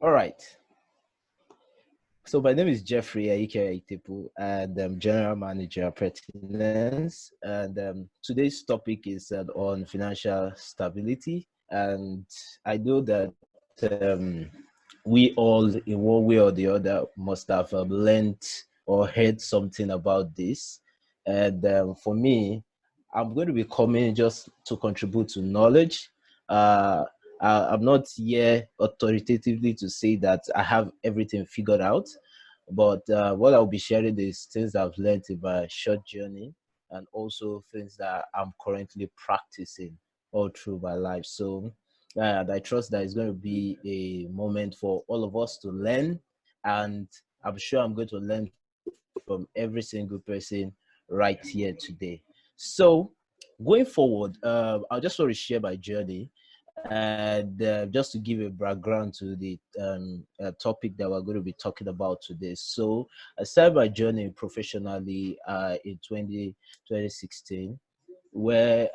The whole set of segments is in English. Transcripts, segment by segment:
All right. So my name is Jeffrey Ehikioya Itepu, and I'm General Manager at Pertinence. And today's topic is on financial stability. And I know that we all, in one way or the other, must have learned or heard something about this. And for me, I'm going to be coming just to contribute to knowledge. Uh, I'm not here authoritatively to say that I have everything figured out, but what I'll be sharing is things I've learned in my short journey and also things that I'm currently practicing all through my life. So I trust that it's going to be a moment for all of us to learn, and I'm sure I'm going to learn from every single person right here today. So going forward, I just want to share my journey and just to give a background to the topic that we're going to be talking about today. So I started my journey professionally in 2016, where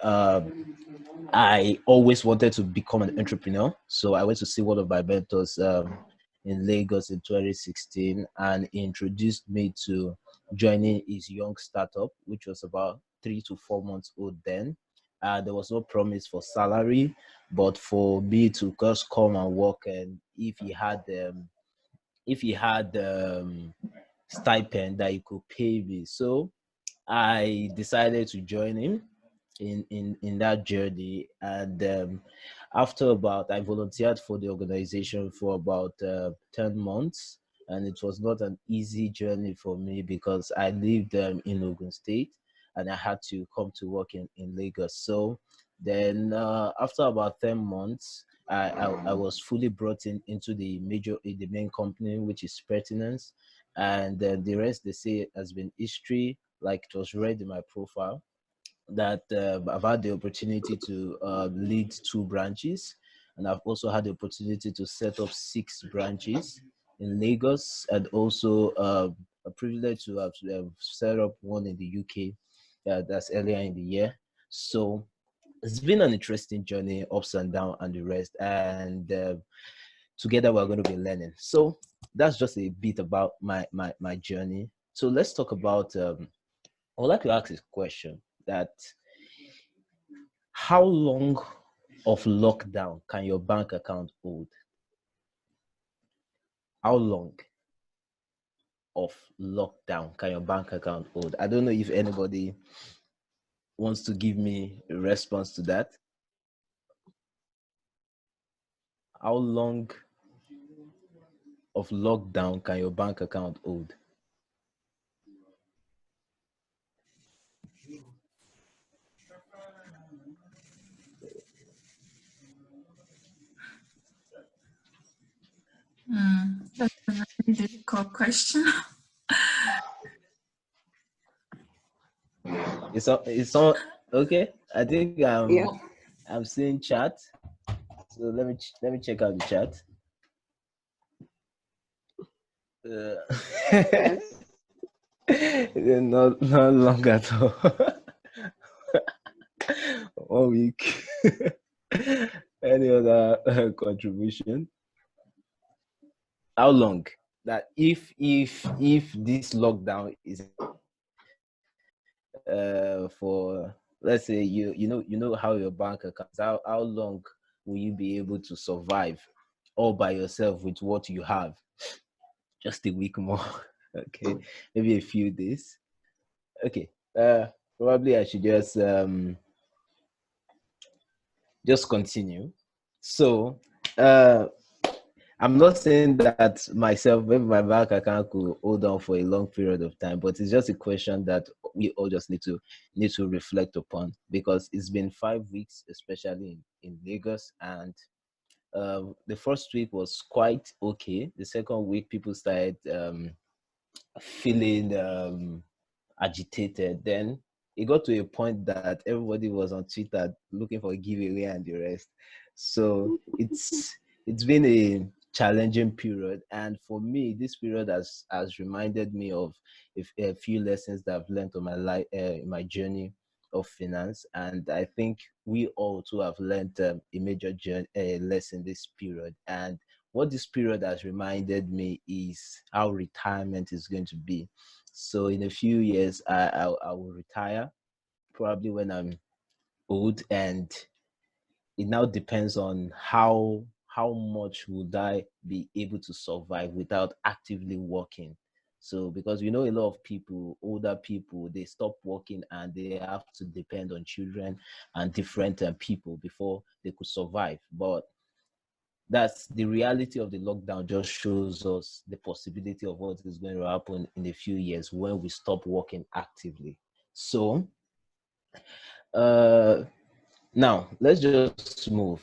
I always wanted to become an entrepreneur. So I went to see one of my mentors in Lagos in 2016, and he introduced me to joining his young startup, which was about 3 to 4 months old then. There was no promise for salary, but for me to just come and work, and if he had stipend that he could pay me. So I decided to join him in that journey. And after about, I volunteered for the organization for about 10 months. And it was not an easy journey for me because I lived in Ogun State and I had to come to work in Lagos. So then after about 10 months, I was fully brought into the main company, which is Pertinence. And the rest, they say, has been history. Like it was read in my profile that I've had the opportunity to lead 2 branches, and I've also had the opportunity to set up 6 branches in Lagos, and also a privilege to have set up one in the UK. That's earlier in the year. So it's been an interesting journey, ups and downs, and the rest. And together we're going to be learning. So that's just a bit about my journey. So let's talk about. I would like to ask this question: that how long of lockdown can your bank account hold? How long of lockdown can your bank account hold? I don't know if anybody wants to give me a response to that. How long of lockdown can your bank account hold? That's a very difficult question. It's on okay. I think Yeah. I'm seeing chat. So let me check out the chat. Yes. Not long at all. 1 week. Any other contribution? How long? That if this lockdown is for, let's say, you know how your bank accounts, how long will you be able to survive all by yourself with what you have? Just a week more. Okay, maybe a few days. Okay, probably I should just continue. So I'm not saying that myself, maybe my bank account could hold on for a long period of time, but it's just a question that we all just need to reflect upon, because it's been 5 weeks, especially in Lagos. And the first week was quite okay. The second week, people started feeling agitated. Then it got to a point that everybody was on Twitter looking for a giveaway and the rest. So it's been a challenging period, and for me, this period has reminded me of a few lessons that I've learned on my life, my journey of finance. And I think we all too have learned a major lesson this period. And what this period has reminded me is how retirement is going to be. So in a few years, I will retire, probably when I'm old, and it now depends on how much would I be able to survive without actively working. So because we know a lot of people, older people, they stop working and they have to depend on children and different people before they could survive. But that's the reality of the lockdown, just shows us the possibility of what is going to happen in a few years when we stop working actively. So uh now let's just move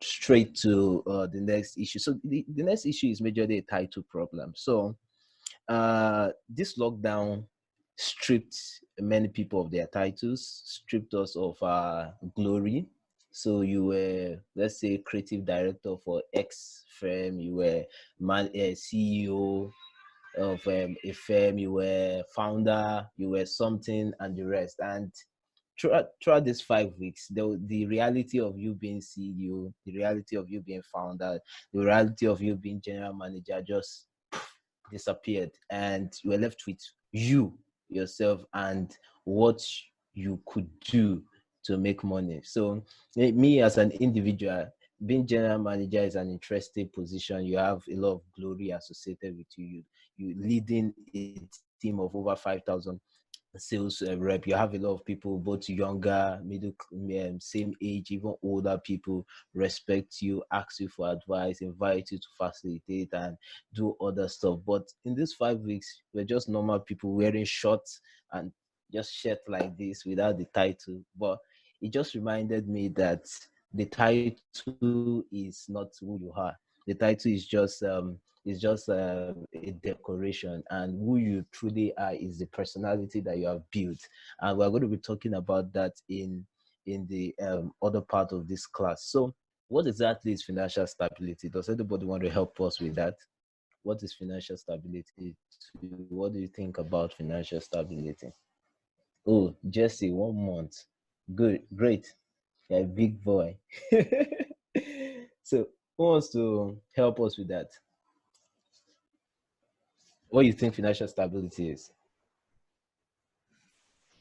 straight to the next issue. So the next issue is majorly a title problem. So this lockdown stripped many people of their titles, stripped us of our glory. So you were, let's say, creative director for X firm, you were CEO of a firm, you were founder, you were something, and the rest. And throughout these 5 weeks, the reality of you being CEO, the reality of you being founder, the reality of you being general manager just disappeared, and you were left with you, yourself, and what you could do to make money. So me as an individual, being general manager is an interesting position. You have a lot of glory associated with you leading a team of over 5,000 sales rep. You have a lot of people, both younger, middle, same age, even older people, respect you, ask you for advice, invite you to facilitate and do other stuff. But in these 5 weeks, we're just normal people wearing shorts and just shirt like this without the title. But it just reminded me that the title is not who you are. The title is just a decoration, and who you truly are is the personality that you have built. And we're going to be talking about that in the other part of this class. So what exactly is financial stability? Does anybody want to help us with that? What is financial stability to you? What do you think about financial stability? Oh, Jesse, 1 month. Good, great. You're a big boy. So who wants to help us with that? What do you think financial stability is?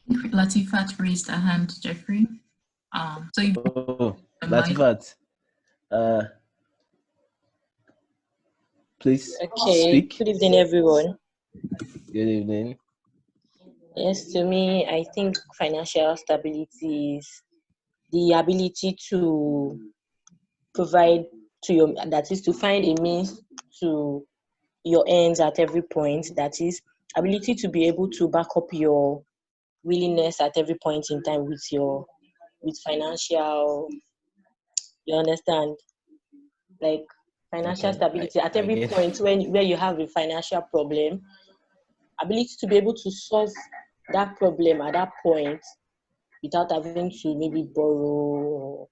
Latifat raised a hand, Jeffrey. So you Oh, the mic. Latifat, uh, please Okay, speak. good evening, everyone. Good evening. Yes, to me, I think financial stability is the ability to provide to your, that is to find a means to your ends at every point. That is ability to be able to back up your willingness at every point in time with financial, you understand, like financial Okay, stability at I every get. point where you have a financial problem, ability to be able to solve that problem at that point without having to maybe borrow or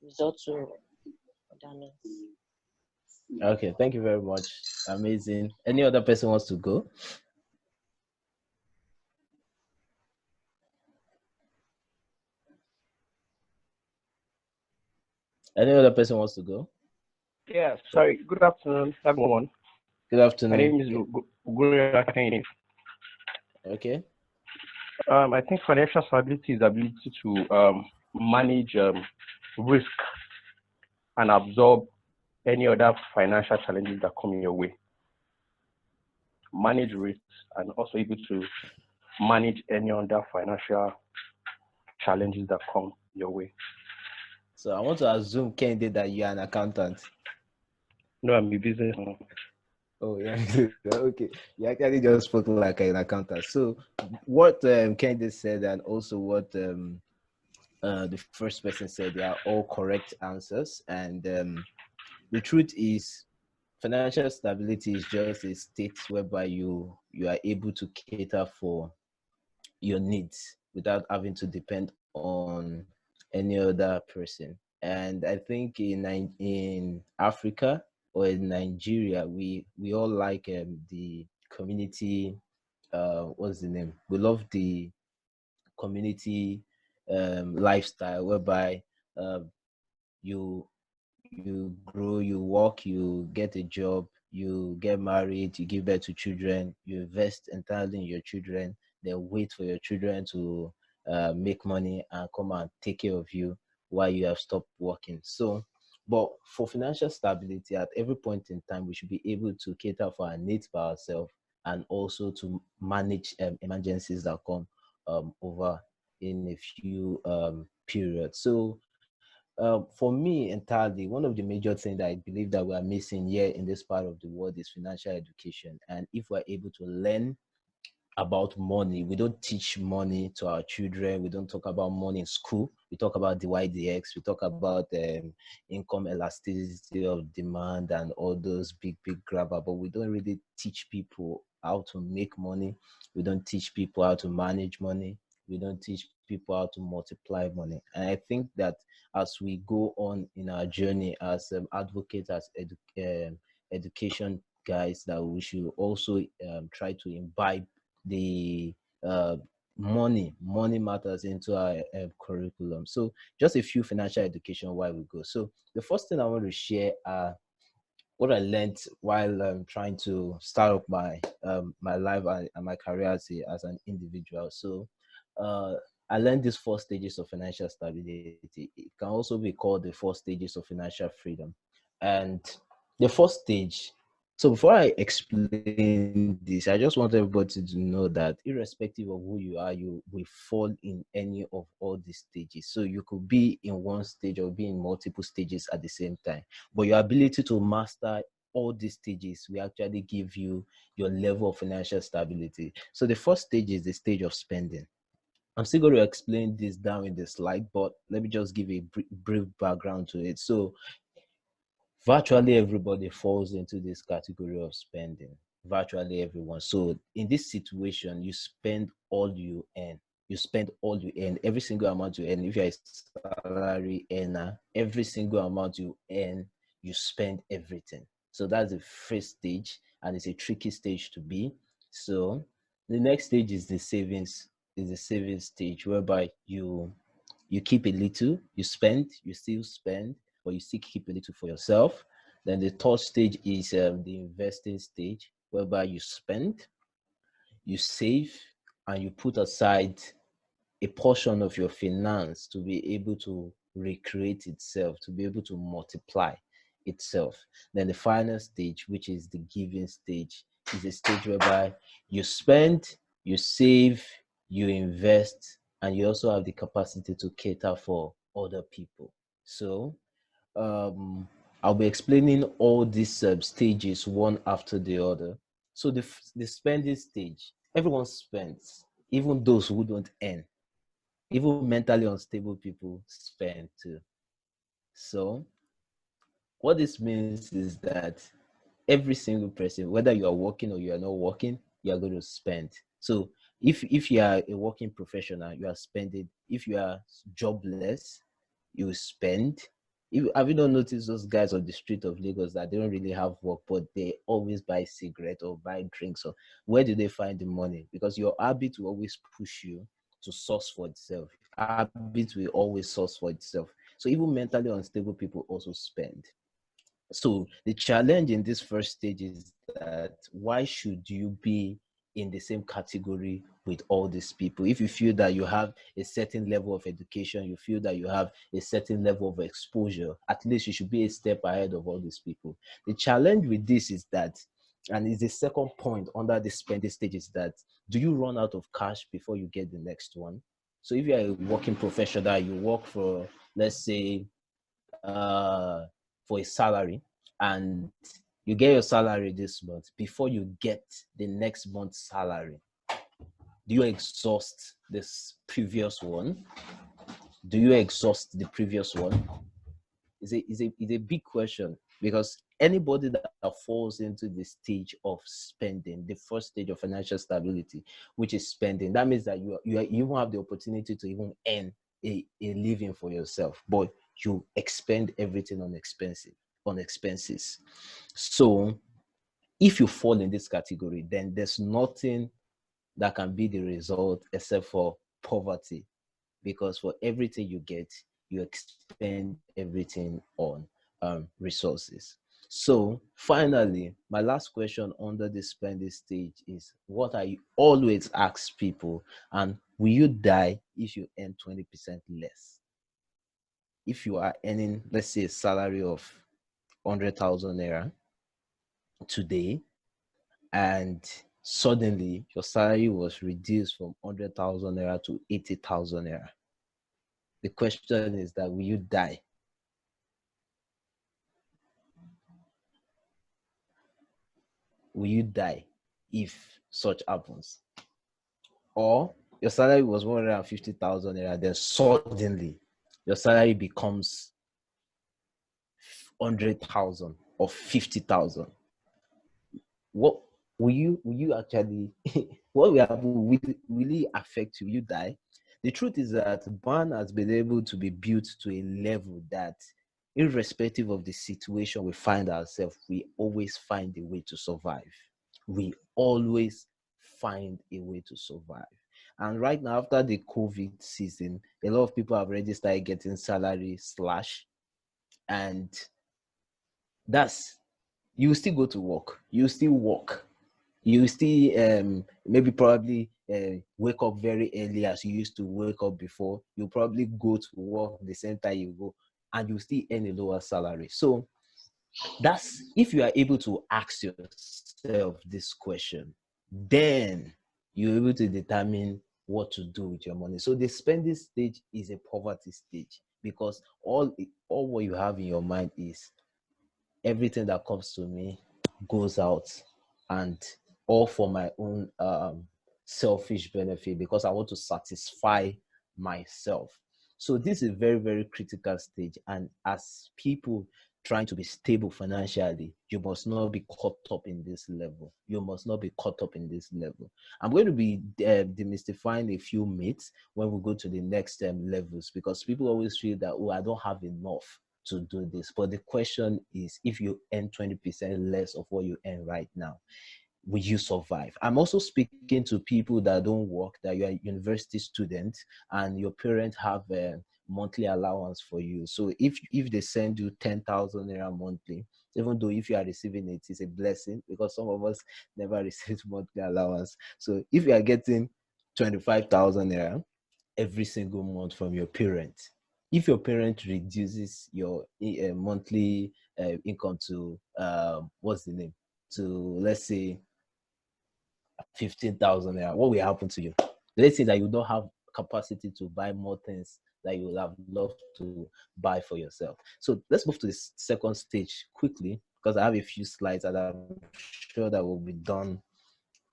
resort to other means. Okay, thank you very much. Amazing. Any other person wants to go? Any other person wants to go? Yeah, sorry. Good afternoon, everyone. Good My afternoon. name is Ugoya Kane. Okay. I think financial stability is the ability to manage risk and absorb any other financial challenges that come your way. Manage risks and also able to manage any other financial challenges that come your way. So I want to assume, Kende, that you are an accountant. No, I'm a businessman. Oh, yeah. Okay. You actually just spoke like an accountant. So what Kende said, and also what the first person said, they are all correct answers. And the truth is, financial stability is just a state whereby you are able to cater for your needs without having to depend on any other person. And I think in Africa or in Nigeria, we all like the community. What's the name? We love the community lifestyle, whereby uh, you you grow, you work, you get a job, you get married, you give birth to children, you invest entirely in your children, then wait for your children to make money and come and take care of you while you have stopped working. So, but for financial stability, at every point in time, we should be able to cater for our needs by ourselves and also to manage emergencies that come over in a few periods. So for me entirely, one of the major things that I believe that we are missing here in this part of the world is financial education. And if we're able to learn about money, we don't teach money to our children. We don't talk about money in school. We talk about the YDX. We talk about income elasticity of demand and all those big grabber, but we don't really teach people how to make money. We don't teach people how to manage money. We don't teach people how to multiply money. And I think that as we go on in our journey as advocates, as education guys, that we should also try to imbibe the uh, money matters into our curriculum. So just a few financial education while we go. So the first thing I want to share what I learned while trying to start up my life and my career as an individual. So I learned these four stages of financial stability. It can also be called the four stages of financial freedom. And the first stage, so before I explain this, I just want everybody to know that irrespective of who you are, you will fall in any of all these stages. So you could be in one stage or be in multiple stages at the same time. But your ability to master all these stages will actually give you your level of financial stability. So the first stage is the stage of spending. I'm still going to explain this down in the slide, but let me just give a brief background to it. So virtually everybody falls into this category of spending. Virtually everyone. So in this situation, you spend all you earn. You spend all you earn, every single amount you earn. If you're a salary earner, every single amount you earn, you spend everything. So that's the first stage, and it's a tricky stage to be. So the next stage is the savings, stage, whereby you keep a little, you spend, you still spend, but you still keep a little for yourself. Then the third stage is the investing stage, whereby you spend, you save, and you put aside a portion of your finance to be able to recreate itself, to be able to multiply itself. Then the final stage, which is the giving stage, is a stage whereby you spend, you save, you invest, and you also have the capacity to cater for other people. So um, I'll be explaining all these stages one after the other. So the spending stage, everyone spends, even those who don't earn. Even mentally unstable people spend too. So what this means is that every single person, whether you are working or you are not working, you are going to spend. So if you are a working professional, you are spending. If you are jobless, you spend. Have you not noticed those guys on the street of Lagos that they don't really have work, but they always buy cigarettes or buy drinks? Or where do they find the money? Because your habit will always push you to source for itself. Habit will always source for itself. So even mentally unstable people also spend. So the challenge in this first stage is that why should you be in the same category with all these people? If you feel that you have a certain level of education, you feel that you have a certain level of exposure, at least you should be a step ahead of all these people. The challenge with this is that, and it's the second point under the spending stage, is that do you run out of cash before you get the next one? So if you're a working professional, you work for, let's say, uh, for a salary, and you get your salary this month. Before you get the next month's salary, do you exhaust this previous one? Do you exhaust the previous one? Is a big question, because anybody that falls into the stage of spending, the first stage of financial stability, which is spending, that means that you even have the opportunity to even earn a living for yourself, but you expend everything on expenses. So if you fall in this category, then there's nothing that can be the result except for poverty, because for everything you get, you expend everything on resources. So finally, my last question under the spending stage is, what I always ask people, and will you die if you earn 20% less? If you are earning, let's say, a salary of 100,000 naira today, and suddenly your salary was reduced from 100,000 naira to 80,000 naira. The question is that, will you die? Will you die if such happens? Or your salary was 150,000 naira, then suddenly your salary becomes 100,000 or 50,000. What will you actually what will happen? Will it affect you? Will you die? The truth is that ban has been able to be built to a level that, irrespective of the situation we find ourselves, we always find a way to survive. We always find a way to survive. And right now, after the COVID season, a lot of people have already started getting salary slash, and that's, you still go to work, you still work, you still maybe probably wake up very early as you used to wake up before. You probably go to work the same time you go, and you still earn a lower salary. So that's, if you are able to ask yourself this question, then you're able to determine what to do with your money. So the spending stage is a poverty stage, because all what you have in your mind is, everything that comes to me goes out, and all for my own selfish benefit, because I want to satisfy myself. So this is a very, very critical stage. And as people trying to be stable financially, you must not be caught up in this level. You must not be caught up in this level. I'm going to be demystifying a few myths when we go to the next levels, because people always feel that, oh, I don't have enough to do this. But the question is, if you earn 20% less of what you earn right now, will you survive? I'm also speaking to people that don't work, that you're a university student and your parents have a monthly allowance for you. So if they send you 10,000 naira monthly, even though if you are receiving it, it's a blessing, because some of us never received monthly allowance. So if you are getting 25,000 naira every single month from your parent, if your parent reduces your monthly income to what's the name, to, let's say, 15,000 naira, what will happen to you? Let's say that you don't have capacity to buy more things that you would have loved to buy for yourself. So let's move to the second stage quickly, because I have a few slides that I'm sure that will be done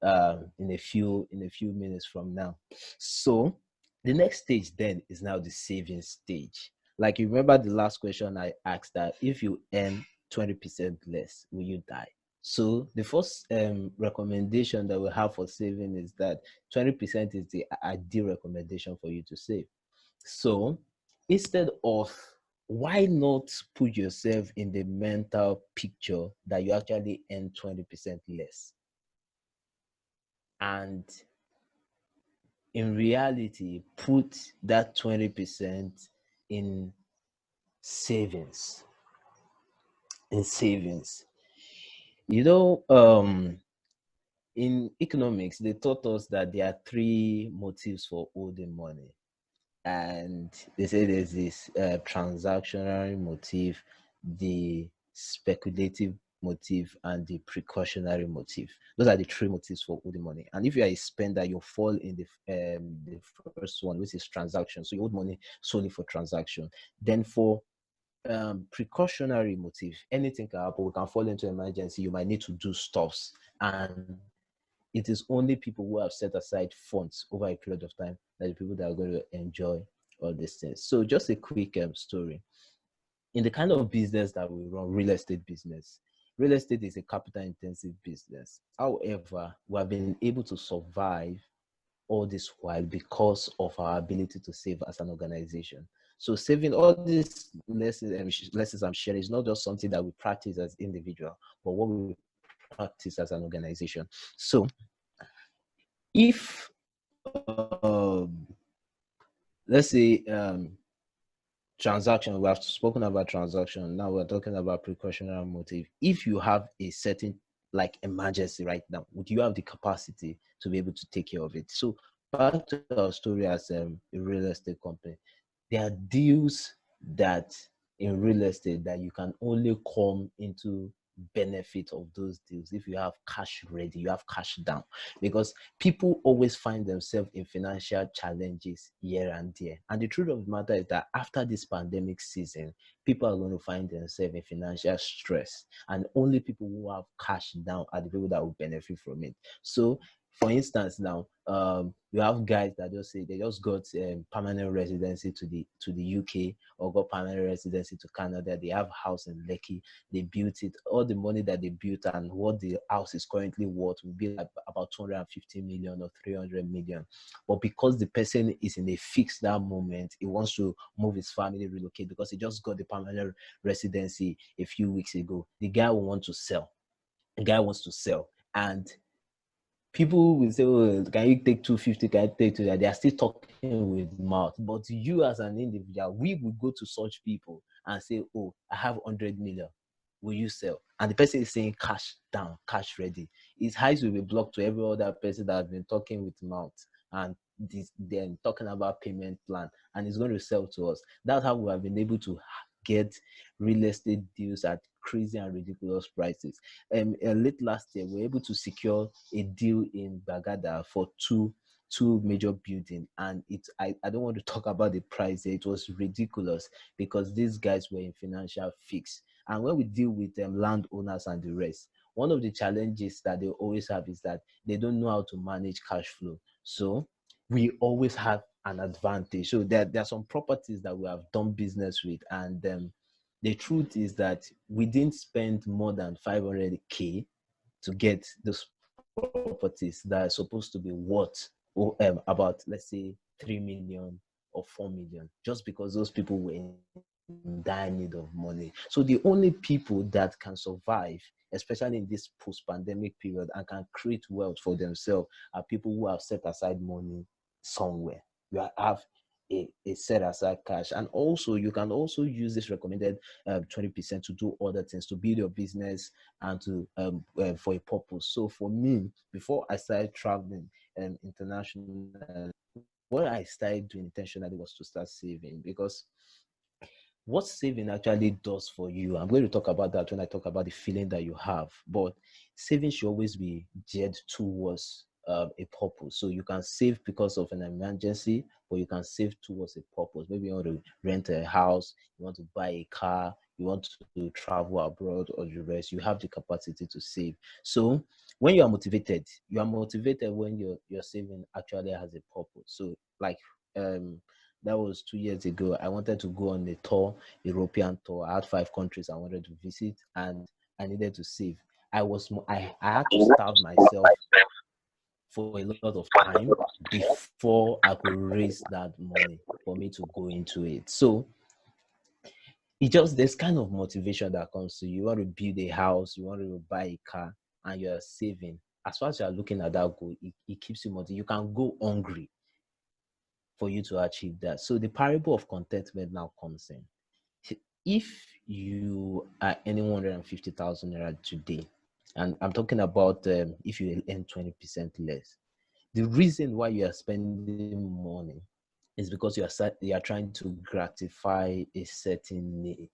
in a few minutes from now. So the next stage then is now the saving stage. Like, you remember the last question I asked, that if you earn 20% less, will you die? So the first recommendation that we have for saving is that 20% is the ideal recommendation for you to save. So instead of, why not put yourself in the mental picture that you actually earn 20% less? And in reality, put that 20% in savings. In savings. You know, in economics, they taught us that there are three motives for holding money. And they say there's this transactional motive, the speculative motive, and the precautionary motive. Those are the three motives for holding money. And if you are a spender, you fall in the first one, which is transaction. So you hold money solely for transaction. Then for precautionary motive, anything can happen. We can fall into emergency. You might need to do stuffs, and it is only people who have set aside funds over a period of time that the people that are going to enjoy all these things. So just a quick story. In the kind of business that we run, real estate business, real estate is a capital intensive business. However, we have been able to survive all this while because of our ability to save as an organization. So saving, all these lessons I'm sharing, is not just something that we practice as individual, but what we practice as an organization. So if let's say transaction, we have spoken about transaction. Now we're talking about precautionary motive. If you have a certain like emergency right now, would you have the capacity to be able to take care of it? So back to our story as a real estate company, there are deals that in real estate that you can only come into benefit of those deals if you have cash ready, you have cash down, because people always find themselves in financial challenges here and there. And the truth of the matter is that after this pandemic season, people are going to find themselves in financial stress, and only people who have cash down are the people that will benefit from it. So for instance, now you have guys that just say they just got permanent residency to the UK, or got permanent residency to Canada. They have a house in Lekki. They built it. All the money that they built and what the house is currently worth will be like about 250 million or 300 million. But because the person is in a fix that moment, he wants to move his family, relocate, because he just got the permanent residency a few weeks ago. The guy will want to sell. The guy wants to sell, and people will say, "Oh, can you take 250? Can you take 200?" They are still talking with mouth. But you as an individual, we will go to such people and say, "Oh, I have 100 million. Will you sell?" And the person is saying cash down, cash ready. His eyes will be blocked to every other person that has been talking with mouth and then talking about payment plan, and he's going to sell to us. That's how we have been able to get real estate deals at crazy and ridiculous prices. Late last year, we were able to secure a deal in Bagada for two major buildings, and I don't want to talk about the price. It was ridiculous because these guys were in financial fix. And when we deal with landowners and the rest, one of the challenges that they always have is that they don't know how to manage cash flow. So we always have an advantage. So there are some properties that we have done business with, and the truth is that we didn't spend more than 500K to get those properties that are supposed to be worth about, let's say, 3 million or 4 million, just because those people were in dire need of money. So the only people that can survive, especially in this post-pandemic period, and can create wealth for themselves are people who have set aside money somewhere. You have a set aside cash, and also you can also use this recommended 20% to do other things, to build your business and to for a purpose. So for me, before I started traveling internationally, what I started doing intentionally was to start saving, because what saving actually does for you, I'm going to talk about that when I talk about the feeling that you have, but saving should always be geared towards a purpose. So you can save because of an emergency, but you can save towards a purpose. Maybe you want to rent a house, you want to buy a car, you want to travel abroad, or the rest. You have the capacity to save. So when you are motivated when your saving actually has a purpose. So like that was 2 years ago. I wanted to go on a tour, European tour. I had 5 countries I wanted to visit, and I needed to save. I had to starve myself for a lot of time before I could raise that money for me to go into it. So there's kind of motivation that comes to you. You want to build a house, you want to buy a car, and you're saving. As far as you're looking at that goal, it keeps you motivated. You can go hungry for you to achieve that. So the parable of contentment now comes in. If you are earning 150,000 naira today, and I'm talking about if you earn 20% less, the reason why you are spending money is because you are trying to gratify a certain need.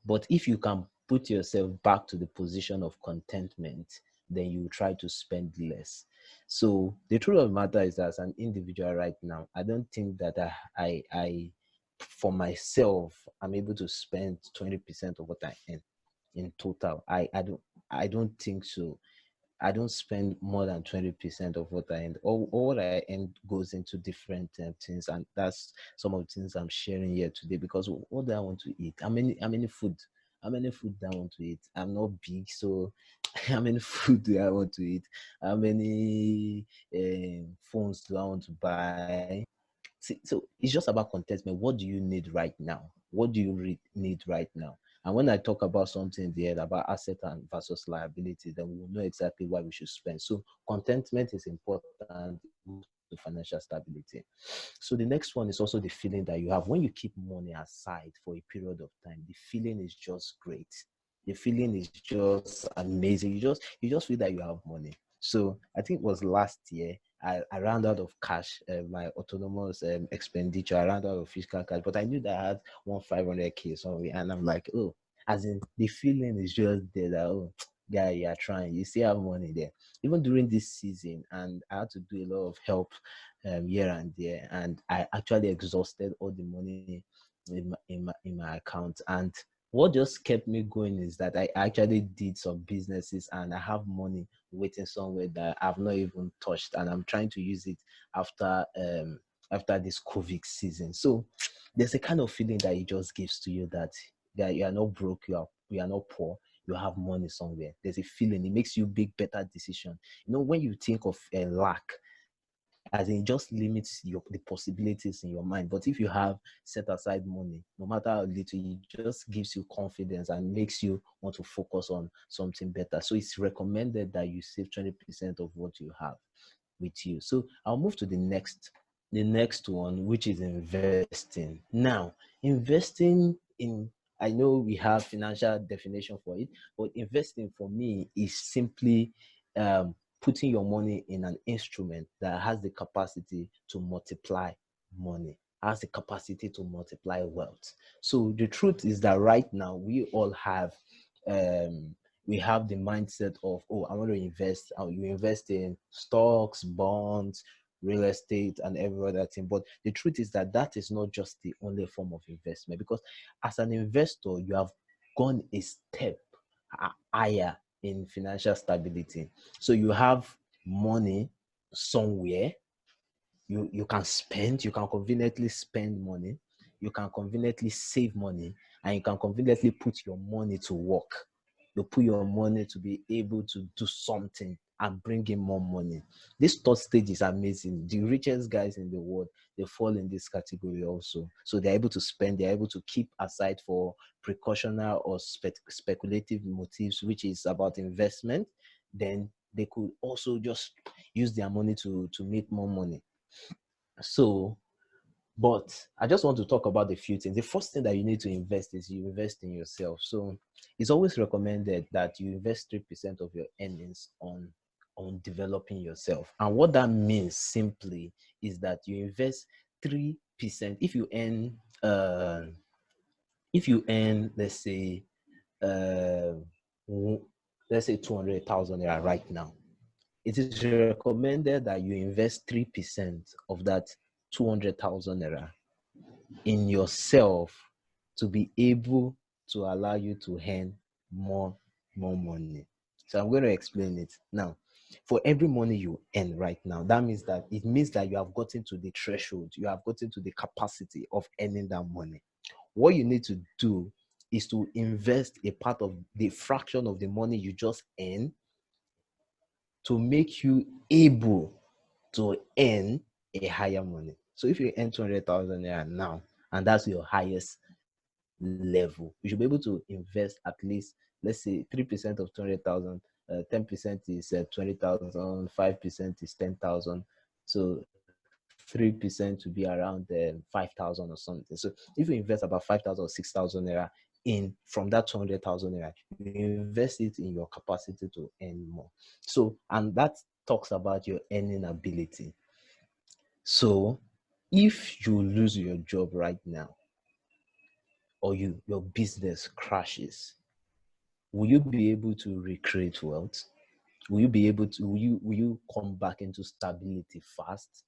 But if you can put yourself back to the position of contentment, then you try to spend less. So the truth of the matter is that as an individual right now, I don't think that I for myself, I'm able to spend 20% of what I earn in total. I don't think so. I don't spend more than 20% of what I earn. All what I earn goes into different things, and that's some of the things I'm sharing here today. Because what do I want to eat? How many food do I want to eat? I'm not big, so how many food do I want to eat? How many phones do I want to buy? See, so it's just about contentment. What do you need right now? What do you need right now? And when I talk about something there about asset and versus liability, then we will know exactly why we should spend. So contentment is important. to financial stability. So the next one is also the feeling that you have when you keep money aside for a period of time. The feeling is just great. The feeling is just amazing. You just feel that you have money. So I think it was last year I ran out of cash, my autonomous expenditure. I ran out of fiscal cash, but I knew that I had 500K somewhere, and I'm like, oh, as in the feeling is just there that, oh, guy, you're trying, you still have money there. Even during this season, and I had to do a lot of help here and there, and I actually exhausted all the money in my account. And what just kept me going is that I actually did some businesses, and I have money waiting somewhere that I've not even touched, and I'm trying to use it after this COVID season. So there's a kind of feeling that it just gives to you that you are not broke, you are not poor, you have money somewhere. There's a feeling, it makes you make better decision. When you think of a lack, as in, it just limits the possibilities in your mind. But if you have set aside money, no matter how little, it just gives you confidence and makes you want to focus on something better. So it's recommended that you save 20% of what you have with you. So I'll move to the next one, which is investing. Now, investing in, I know we have financial definition for it, but investing for me is simply putting your money in an instrument that has the capacity to multiply money, has the capacity to multiply wealth. So the truth is that right now we all have the mindset of, oh, I want to invest. You invest in stocks, bonds, real estate, and every other thing. But the truth is that is not just the only form of investment, because as an investor, you have gone a step higher in financial stability. So you have money somewhere. You can spend, you can conveniently spend money, you can conveniently save money, and you can conveniently put your money to work. You put your money to be able to do something and bring in more money. This third stage is amazing. The richest guys in the world, they fall in this category also. So they're able to spend, they're able to keep aside for precautionary or speculative motives, which is about investment. Then they could also just use their money to make more money. So, but I just want to talk about a few things. The first thing that you need to invest is you invest in yourself. So it's always recommended that you invest 3% of your earnings on developing yourself. And what that means simply is that you invest 3%. If you earn, uh, let's say 200,000 naira right now, it is recommended that you invest 3% of that 200,000 naira in yourself to be able to allow you to earn more money. So I'm going to explain it now. For every money you earn right now, it means that you have gotten to the threshold, you have gotten to the capacity of earning that money. What you need to do is to invest a part of the fraction of the money you just earn to make you able to earn a higher money. So if you earn 200,000 naira now, and that's your highest level, you should be able to invest at least, let's say, 3% of 200,000. 10% is 20,000. 5% is 10,000. So 3% to be around 5,000 or something. So if you invest about 5,000 or 6,000 naira in from that 200,000 naira, you invest it in your capacity to earn more. So, and that talks about your earning ability. So if you lose your job right now, or your business crashes, will you be able to recreate wealth? Will you come back into stability fast?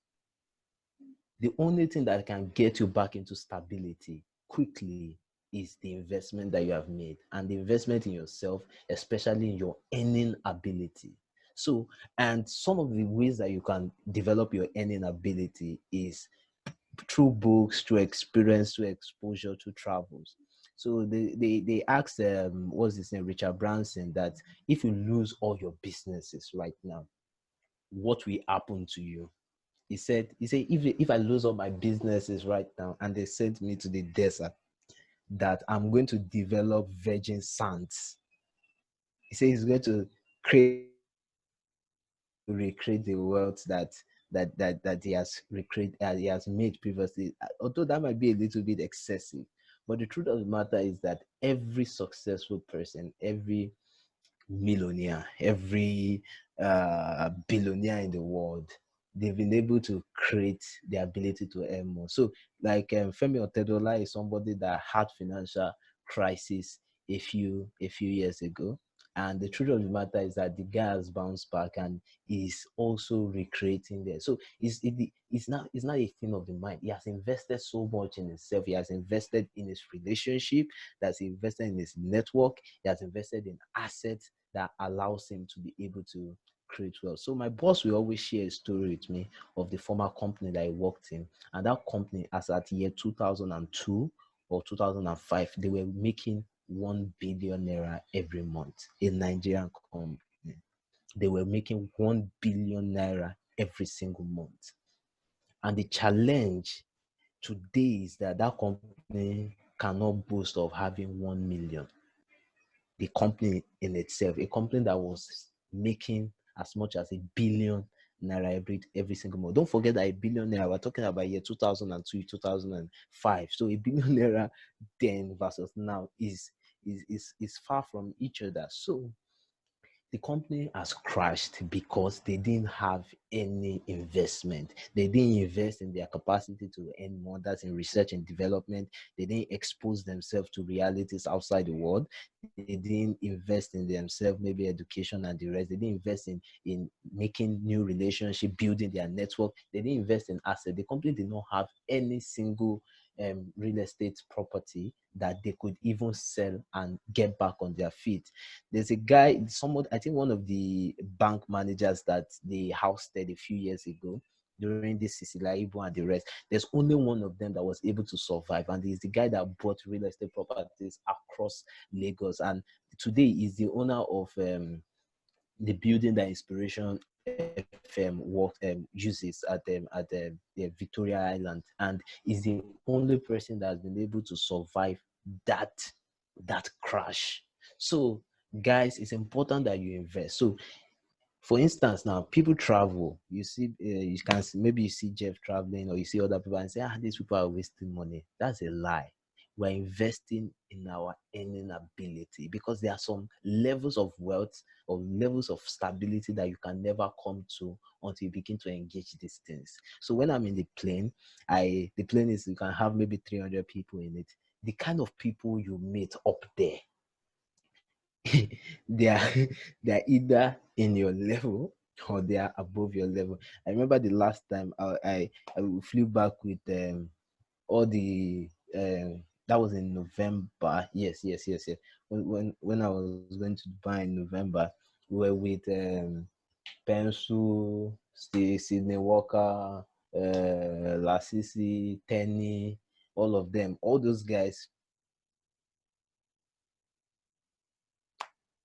The only thing that can get you back into stability quickly is the investment that you have made, and the investment in yourself, especially in your earning ability. So, and some of the ways that you can develop your earning ability is through books, through experience, through exposure, through travels. So they asked what's his name, Richard Branson, that if you lose all your businesses right now, what will happen to you? He said if I lose all my businesses right now and they sent me to the desert, that I'm going to develop virgin sands. He said he's going to recreate the wealth that that he has recreated, he has made previously. Although that might be a little bit excessive, but the truth of the matter is that every successful person, every millionaire, every billionaire in the world, they've been able to create the ability to earn more. So, like Femi Otedola is somebody that had financial crisis a few years ago, and the truth of the matter is that the guy has bounced back and is also recreating there. So it's not a thing of the mind. He has invested so much in himself. He has invested in his relationship. That's invested in his network. He has invested in assets that allows him to be able to create wealth. So my boss will always share a story with me of the former company that I worked in. And that company, as at year 2002 or 2005, they were making 1 billion naira every month. A Nigerian company. They were making 1 billion naira every single month. And the challenge today is that that company cannot boast of having 1 million. The company in itself, a company that was making as much as 1 billion naira every single month. Don't forget that 1 billion naira, we're talking about year 2002, 2005. So 1 billion naira then versus now is far from each other. So the company has crashed because they didn't have any investment. They didn't invest in their capacity to earn more. That's in research and development. They didn't expose themselves to realities outside the world. They didn't invest in themselves, maybe education and the rest. They didn't invest in making new relationship, building their network. They didn't invest in assets. The company did not have any single real estate property that they could even sell and get back on their feet. There's a guy, someone, I think one of the bank managers that they housed a few years ago during this Sicilaibo and the rest. There's only one of them that was able to survive, and he's the guy that bought real estate properties across Lagos. And today is the owner of the building that Inspiration FM uses at Victoria Island, and is the only person that has been able to survive that crash. So, guys, it's important that you invest. So, for instance, now people travel. You see, you can see, maybe you see Jeff traveling, or you see other people and say, these people are wasting money. That's a lie. We're investing in our earning ability, because there are some levels of wealth or levels of stability that you can never come to until you begin to engage these things. So when I'm in the plane, the plane is, you can have maybe 300 people in it. The kind of people you meet up there, they are they are either in your level or they are above your level. I remember the last time I flew back with all the that was in November. Yes. When I was going to Dubai in November, we were with Pensu, Sydney Walker, Lasisi, Tenny, all of them, all those guys.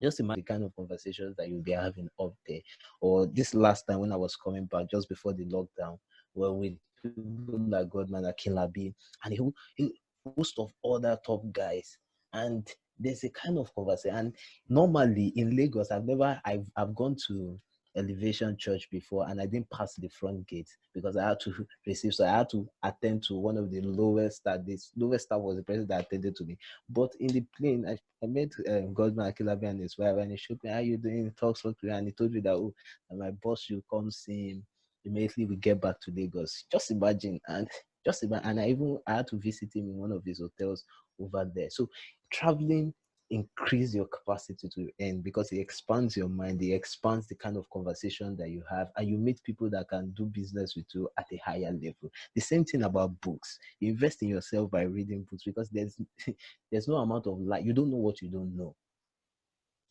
Just imagine the kind of conversations that you'll be having up there. Or this last time when I was coming back just before the lockdown, were with people like Godman Akinlabi and a host of other top guys. And there's a kind of conversation. And normally in Lagos, I've gone to Elevation Church before, and I didn't pass the front gate because I had to receive. So I had to attend to one of the lowest staff. This lowest staff was the person that attended to me. But in the plane, I met Godman Akilabi and his wife, and he showed me, how you doing? He talks so clear, and he told me that, oh, my boss should come see him immediately we get back to Lagos. Just imagine, and I had to visit him in one of his hotels over there. So traveling increase your capacity to earn, because it expands your mind, it expands the kind of conversation that you have, and you meet people that can do business with you at a higher level. The same thing about books. You invest in yourself by reading books, because there's no amount of light. You don't know what you don't know.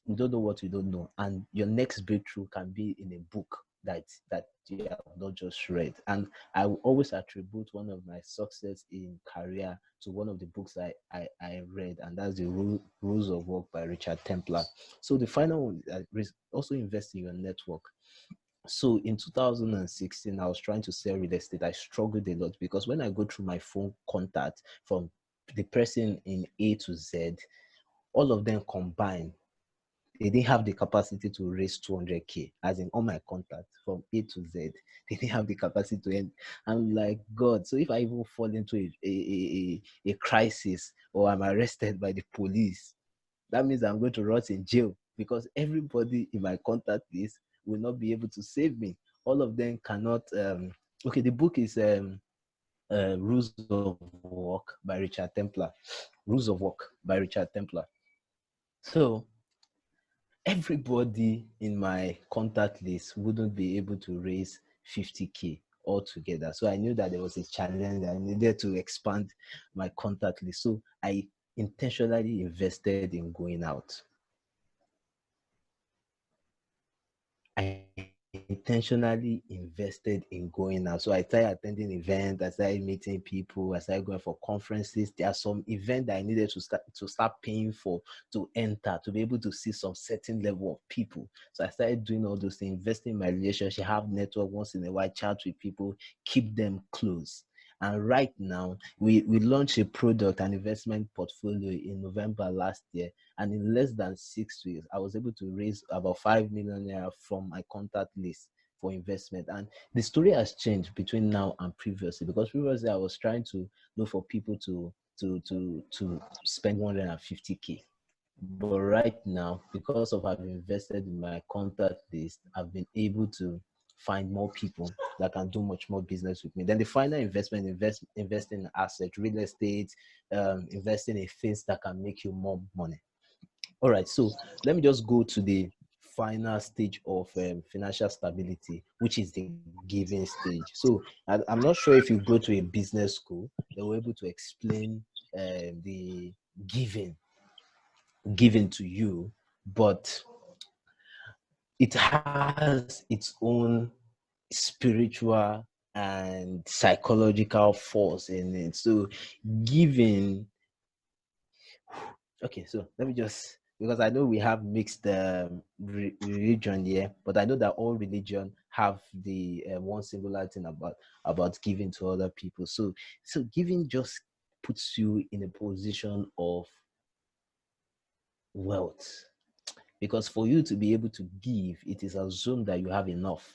You don't know what you don't know, and your next breakthrough can be in a book that you have not just read. And I will always attribute one of my success in career to one of the books I read, and that's the Rules of Work by Richard Templar. So the final one is also invest in your network. So in 2016, I was trying to sell real estate. I struggled a lot, because when I go through my phone contact from the person in A to Z, all of them combined, they didn't have the capacity to raise 200K, as in all my contacts from A to Z. They didn't have the capacity to end. I'm like, God, so if I even fall into a crisis or I'm arrested by the police, that means I'm going to rot in jail because everybody in my contact list will not be able to save me. All of them cannot. Okay, the book is Rules of Work by Richard Templar. Rules of Work by Richard Templar. So everybody in my contact list wouldn't be able to raise 50K altogether. So I knew that there was a challenge. I needed to expand my contact list. So I intentionally invested in going out. I intentionally invested in going out. So I started attending events, I started meeting people, I started going for conferences. There are some events that I needed to start paying for to enter, to be able to see some certain level of people. So I started doing all those things, investing in my relationship, have network once in a while, chat with people, keep them close. And right now, we launched a product, an investment portfolio in November last year. And in less than 6 weeks, I was able to raise about 5 million naira from my contact list for investment. And the story has changed between now and previously, because previously I was trying to look for people to spend 150K. But right now, because of having invested in my contact list, I've been able to find more people that can do much more business with me. Then the final investment, invest in assets, real estate, investing in things that can make you more money. All right, so let me just go to the final stage of financial stability, which is the giving stage. So I'm not sure if you go to a business school, they were able to explain the giving given to you, but it has its own spiritual and psychological force in it. So giving, okay, so let me just, because I know we have mixed religion here, but I know that all religion have the one singular thing about giving to other people. So giving just puts you in a position of wealth. Because for you to be able to give, it is assumed that you have enough.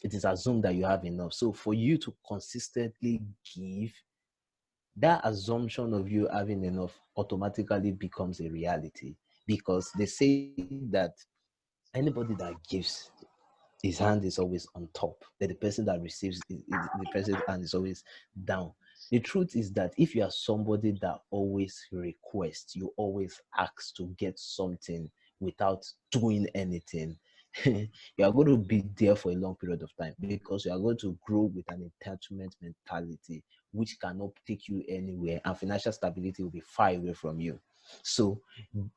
It is assumed that you have enough. So for you to consistently give, that assumption of you having enough automatically becomes a reality. Because they say that anybody that gives, his hand is always on top. That the person that receives, the person's hand is always down. The truth is that if you are somebody that always requests, you always ask to get something without doing anything, you are going to be there for a long period of time, because you are going to grow with an entitlement mentality, which cannot take you anywhere, and financial stability will be far away from you. So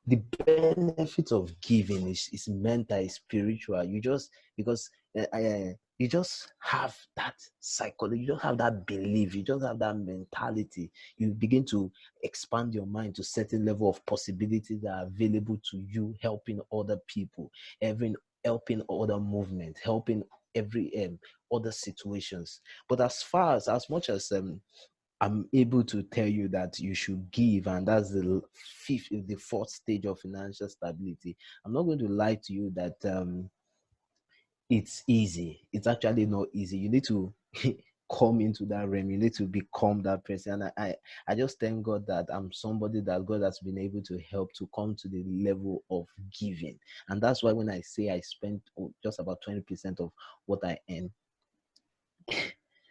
the benefit of giving is mental, is spiritual. You just, because you just have that psychology, you just have that belief, you just have that mentality. You begin to expand your mind to certain level of possibilities that are available to you, helping other people, helping other movements, helping every other situations. But as much as I'm able to tell you that you should give, and that's the fourth stage of financial stability, I'm not going to lie to you that it's easy. It's actually not easy. You need to come into that realm. You need to become that person. And I just thank God that I'm somebody that God has been able to help to come to the level of giving. And that's why when I say I spend just about 20% of what I earn,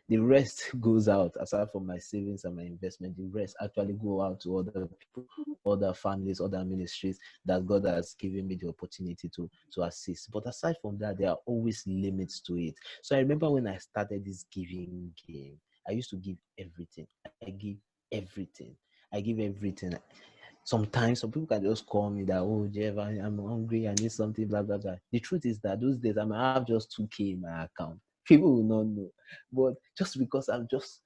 the rest goes out. Aside from my savings and my investment, the rest actually go out to other people, other families, other ministries that God has given me the opportunity to assist. But aside from that, there are always limits to it. So I remember when I started this giving game, I used to give everything. I give everything. I give everything. Sometimes some people can just call me that, oh, Jeff, I'm hungry, I need something, blah, blah, blah. The truth is that those days I might have just 2K in my account. People will not know. But just because I'm just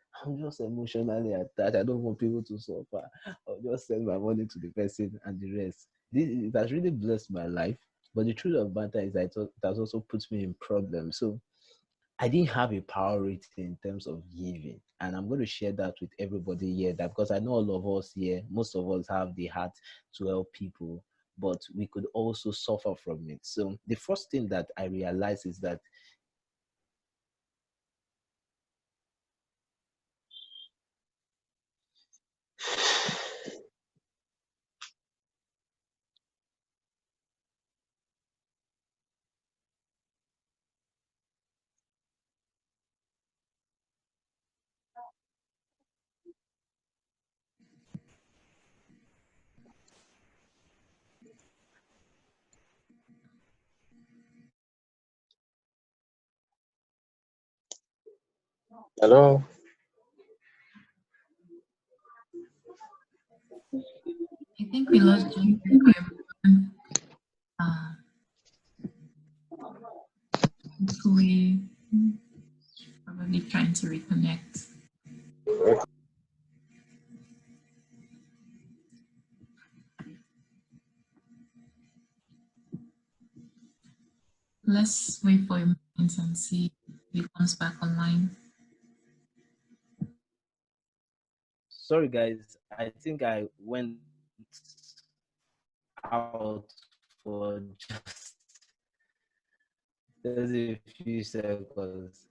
emotionally attached, I don't want people to suffer. I'll just send my money to the person and the rest. It has really blessed my life. But the truth of the matter is that it has also put me in problems. So I didn't have a priority in terms of giving. And I'm going to share that with everybody here, that because I know all of us here, most of us have the heart to help people. but we could also suffer from it. So the first thing that I realized is that Hello. I think we lost Jeffrey for a moment. Hopefully, probably trying to reconnect. Let's wait for a moment and see if he comes back online. sorry guys, I think I went out for just a few seconds.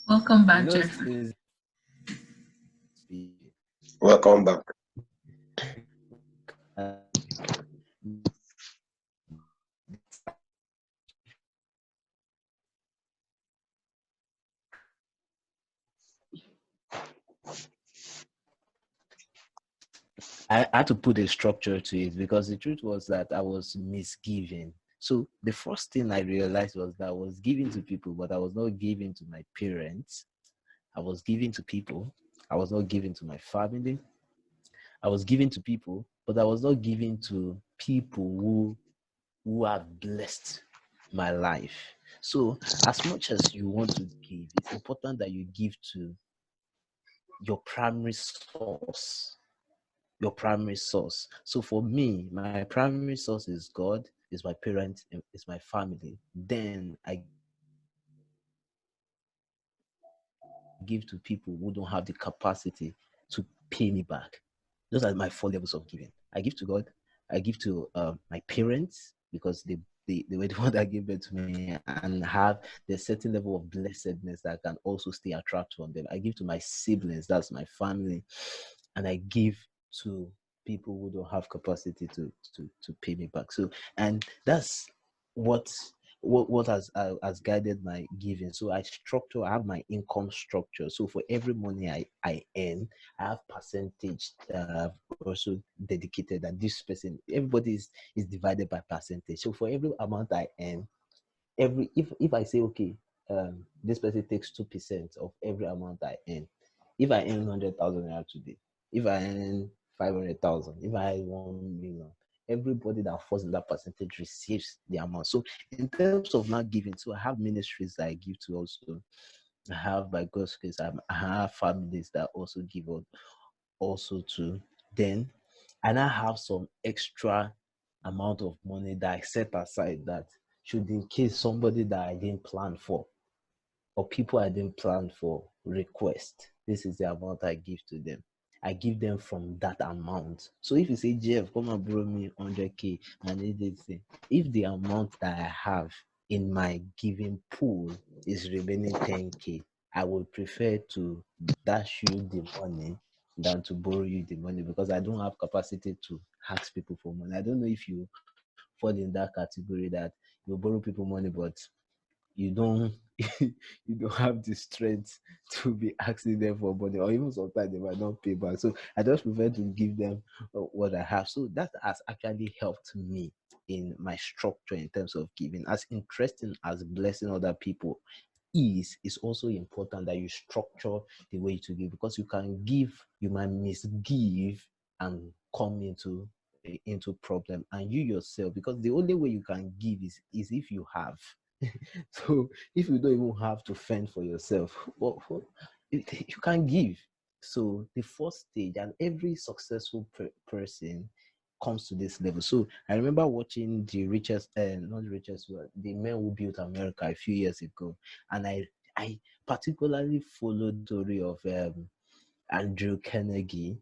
Welcome back, You know, Jeffrey. Welcome back. I had to put a structure to it because the truth was that I was misgiving. So the first thing I realized was that I was giving to people, but I was not giving to my parents. I was giving to people. I was not giving to my family. I was giving to people, but I was not giving to people who have blessed my life. So as much as you want to give, it's important that you give to your primary source. Your primary source. So for me, my primary source is God, is my parents, is my family. Then I give to people who don't have the capacity to pay me back. Those are my four levels of giving. I give to God, I give to my parents because they were the one that gave birth to me and have the certain level of blessedness that I can also stay attracted from them. I give to my siblings, that's my family, and I give to people who don't have capacity to pay me back. So, and that's what what has guided my giving. So I have my income structure. So for every money I earn, I have percentage also dedicated, and this person, everybody is divided by percentage. So for every amount I earn, if I say okay, this person takes 2% of every amount I earn. If I earn 100,000 naira today, if I earn 500,000, if I earn 1 million, everybody that falls in that percentage receives the amount. So in terms of not giving, so I have ministries that I give to also. I have by God's grace, I have families that also give up also to. Then and I have some extra amount of money that I set aside that should in case somebody that I didn't plan for or people I didn't plan for request, this is the amount I give to them. I give them from that amount. So if you say, Jeff, come and borrow me 100K, I need this thing. If the amount that I have in my giving pool is remaining 10K, I would prefer to dash you the money than to borrow you the money because I don't have capacity to ask people for money. I don't know if you fall in that category that you borrow people money, but you don't you don't have the strength to be asking them for money, or even sometimes they might not pay back. So I just prefer to give them what I have. So that has actually helped me in my structure in terms of giving. As interesting as blessing other people is also important that you structure the way to give, because you can give, you might misgive and come into problem, and you yourself, because the only way you can give is if you have. So if you don't even have to fend for yourself, you can give. So the first stage, and every successful person comes to this level. So I remember watching the richest, not the richest, but the men who built America a few years ago, and I particularly followed the story of Andrew Carnegie.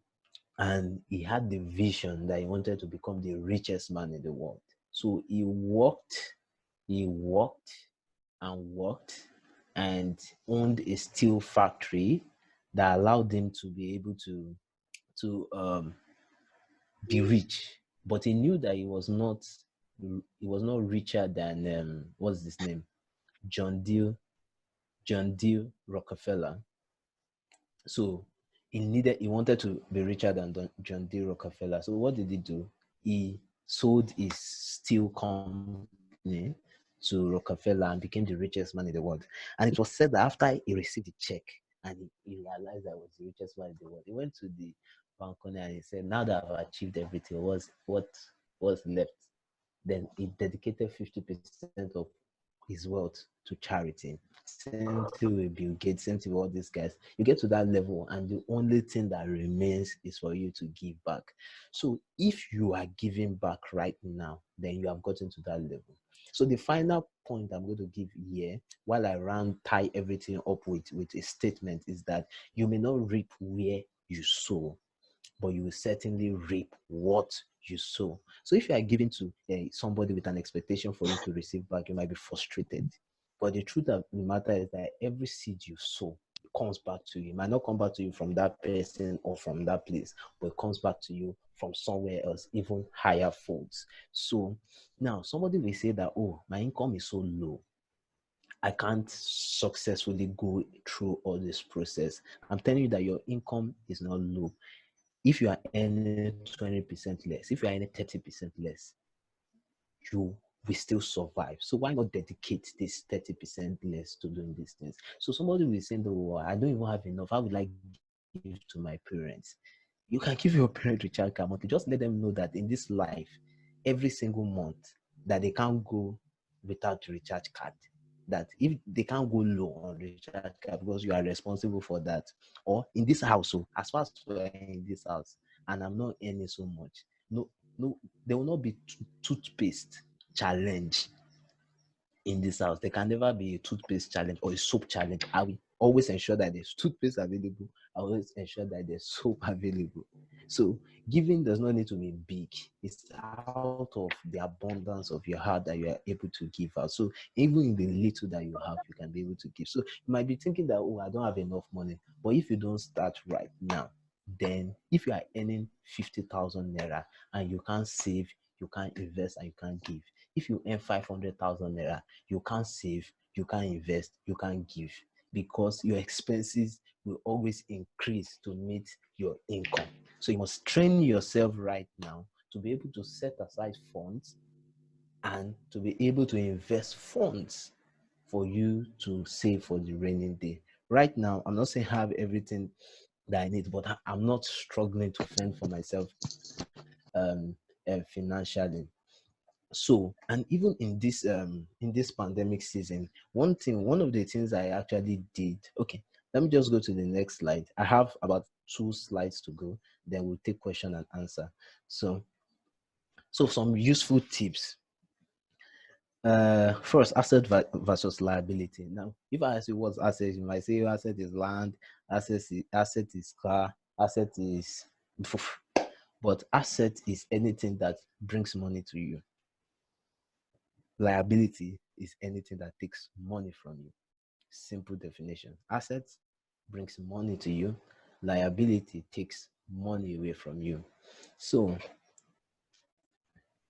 and he had the vision that he wanted to become the richest man in the world. So he worked and worked and owned a steel factory that allowed him to be able to be rich. But he knew that he was not richer than what's his name? John D. Rockefeller. So he wanted to be richer than John D. Rockefeller. So what did he do? He sold his steel company to Rockefeller and became the richest man in the world. And it was said that after he received the check and he realized that he was the richest man in the world, he went to the balcony and he said, "Now that I've achieved everything, what was left?" Then he dedicated 50% of his wealth to charity. Same thing with Bill Gates, same thing with all these guys. You get to that level, and the only thing that remains is for you to give back. So if you are giving back right now, then you have gotten to that level. So the final point I'm going to give here, while I tie everything up with a statement, is that you may not reap where you sow, but you will certainly reap what you sow. So if you are giving to somebody with an expectation for you to receive back, you might be frustrated. But the truth of the matter is that every seed you sow comes back to you. It might not come back to you from that person or from that place, but it comes back to you from somewhere else, even higher folds. So now somebody may say that, oh, my income is so low, I can't successfully go through all this process. I'm telling you that your income is not low. If you are earning 20% less, if you are earning 30% less, you will still survive. So why not dedicate this 30% less to doing these things? So somebody will say, "Oh, I don't even have enough. How will I give to my parents?" You can give your parents recharge card monthly. Just let them know that in this life, every single month, that they can't go without recharge card. That if they can't go low on recharge card because you are responsible for that. Or in this house, so as far as we're in this house and I'm not earning so much, no, there will not be toothpaste challenge in this house. There can never be a toothpaste challenge or a soap challenge. I will always ensure that there's toothpaste available. I always ensure that there's soap available. So giving does not need to be big. It's out of the abundance of your heart that you are able to give out. So even in the little that you have, you can be able to give. So you might be thinking that, oh, I don't have enough money. But if you don't start right now, then if you are earning 50,000 naira and you can't save, you can't invest, and you can't give. If you earn 500,000 naira, you can't save, you can't invest, you can't give, because your expenses will always increase to meet your income. So you must train yourself right now to be able to set aside funds and to be able to invest funds for you to save for the rainy day. Right now, I'm not saying I have everything that I need, but I'm not struggling to fend for myself financially. So, and even in this pandemic season, one of the things I actually did, okay, let me just go to the next slide. I have about 2 slides to go, then we'll take question and answer. So some useful tips. First, asset versus liability. Now, if I ask you what's asset, you might say asset is land, asset is car, asset is but asset is anything that brings money to you. Liability is anything that takes money from you. Simple definition. Assets brings money to you. Liability takes money away from you. So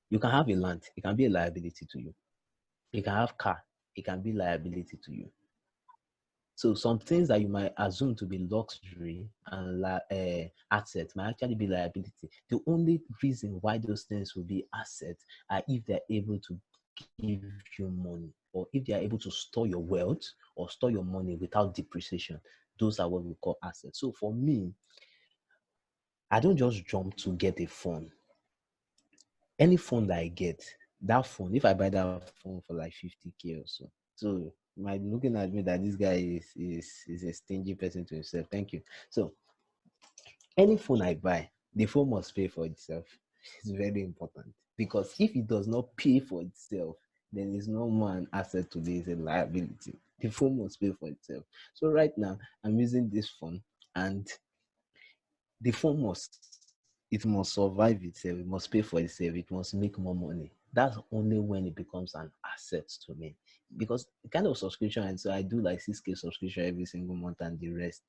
you can have a land, it can be a liability to you. You can have car, it can be liability to you. So some things that you might assume to be luxury and assets might actually be liability. The only reason why those things will be assets are if they're able to give you money, or if they are able to store your wealth or store your money without depreciation. Those are what we call assets. So for me, I don't just jump to get a phone. Any phone that I get, that phone, if I buy that phone for like 50K or so you might be looking at me that this guy is a stingy person to himself. Thank you. So any phone I buy, the phone must pay for itself. It's very important, because if it does not pay for itself, then it's no more an asset today, it's a liability. The phone must pay for itself. So right now, I'm using this phone, and the phone must it must survive itself, it must pay for itself, it must make more money. That's only when it becomes an asset to me. Because the kind of subscription, and so I do like 6K subscription every single month and the rest.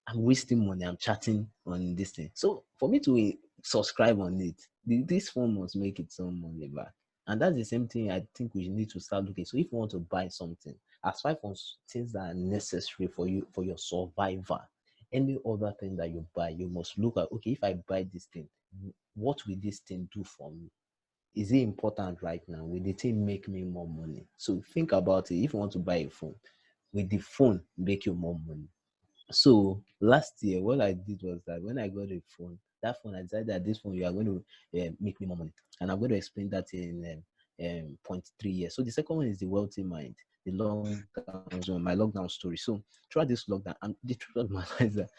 I'm wasting money. I'm chatting on this thing. So for me to subscribe on it, this phone must make its own money back. And that's the same thing I think we need to start looking. So if you want to buy something, aside from things that are necessary for you for your survival, any other thing that you buy, you must look at, okay, if I buy this thing, what will this thing do for me? Is it important right now? Will the thing make me more money? So think about it. If you want to buy a phone, will the phone make you more money? So last year, what I did was that when I got a phone, that phone, I decided that this phone you are going to make me more money, and I'm going to explain that in point 3 years. So the second one is the wealthy mind, the lockdown zone, my lockdown story. So throughout this lockdown, and the truth of my life is that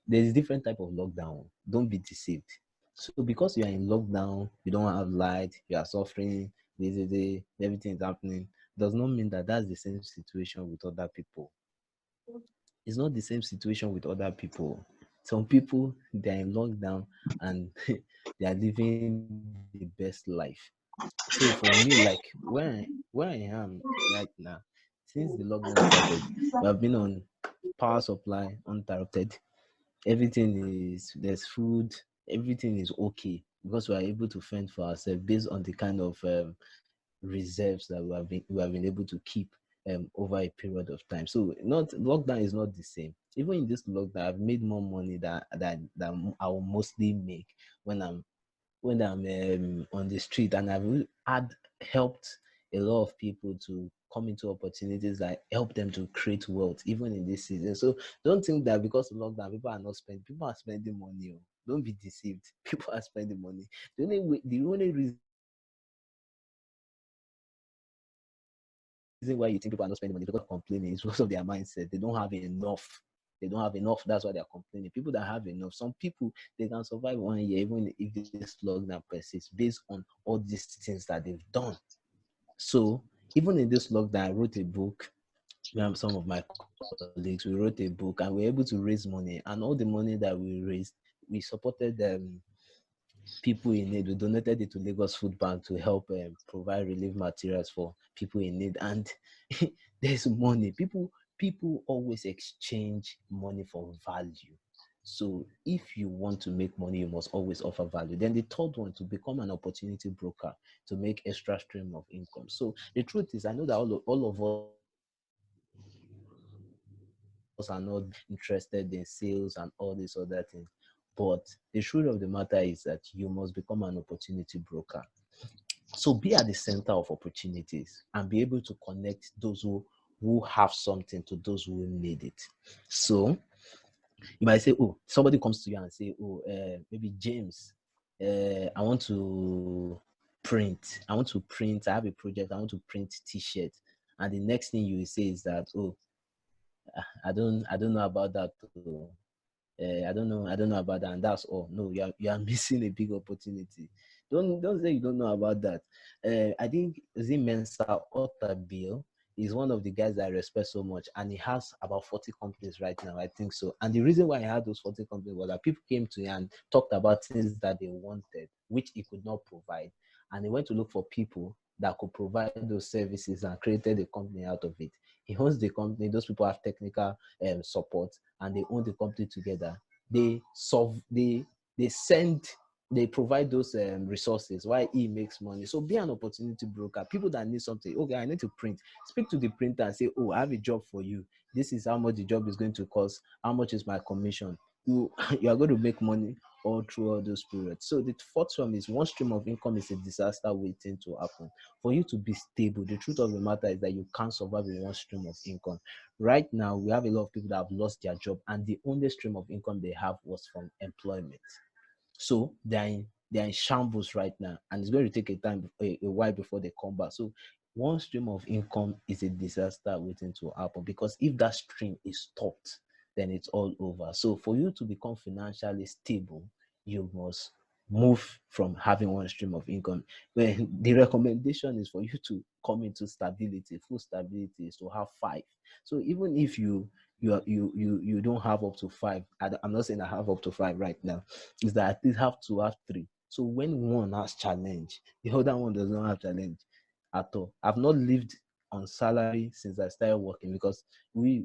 there's different type of lockdown. Don't be deceived. So because you are in lockdown, you don't have light, you are suffering, everything is happening, does not mean that that's the same situation with other people. It's not the same situation with other people. Some people, they're in lockdown and they are living the best life. So for me, like where I am right now, since the lockdown started, we have been on power supply uninterrupted. Everything is there's food, everything is okay because we are able to fend for ourselves based on the kind of reserves that we have been able to keep over a period of time. So not lockdown is not the same. Even in this lockdown, I've made more money that I will mostly make when I'm on the street, and I've had helped a lot of people to come into opportunities that help them to create wealth even in this season. So don't think that because of lockdown people are spending money. Oh. Don't be deceived. People are spending money. The only reason why you think people are not spending money is because of complaining. It's because of their mindset. They don't have enough. They don't have enough. That's why they're complaining. People that have enough, some people they can survive 1 year even if this lockdown persists based on all these things that they've done. So even in this lockdown, I wrote a book. Some of my colleagues, we wrote a book and we were able to raise money. And all the money that we raised, we supported people in need. We donated it to Lagos Food Bank to help provide relief materials for people in need. And there's money. People always exchange money for value. So if you want to make money, you must always offer value. Then the third one, to become an opportunity broker to make extra stream of income. So the truth is, I know that all of us are not interested in sales and all this other thing, but the truth of the matter is that you must become an opportunity broker. So be at the center of opportunities and be able to connect those who have something to those who need it. So you might say, oh, somebody comes to you and say, oh, maybe James, I want to print. I have a project. I want to print T-shirt. And the next thing you will say is that, oh, I don't know about that. I don't know about that, and that's all. No, you are missing a big opportunity. Don't say you don't know about that. I think Mensa Otabil is one of the guys that I respect so much, and he has about 40 companies right now. I think so. And the reason why he had those 40 companies was that people came to him and talked about things that they wanted, which he could not provide, and he went to look for people that could provide those services and created a company out of it. He owns the company. Those people have technical support, and they own the company together. They solve. They send. They provide those resources while he makes money. So be an opportunity broker. People that need something. Okay, I need to print. Speak to the printer and say, oh, I have a job for you. This is how much the job is going to cost. How much is my commission? You you are going to make money all through all those periods. So the fourth one is, one stream of income is a disaster waiting to happen. For you to be stable, the truth of the matter is that you can't survive with one stream of income. Right now, we have a lot of people that have lost their job, and the only stream of income they have was from employment. So they're in shambles right now, and it's going to take a while before they come back. So one stream of income is a disaster waiting to happen, because if that stream is stopped, then it's all over. So for you to become financially stable, you must move from having one stream of income. When the recommendation is for you to come into stability, full stability is to have 5. So even if you don't have up to 5, I'm not saying I have up to 5 right now, is that at least have to have 3. So when one has challenge, the other one does not have challenge at all. I've not lived on salary since I started working, because with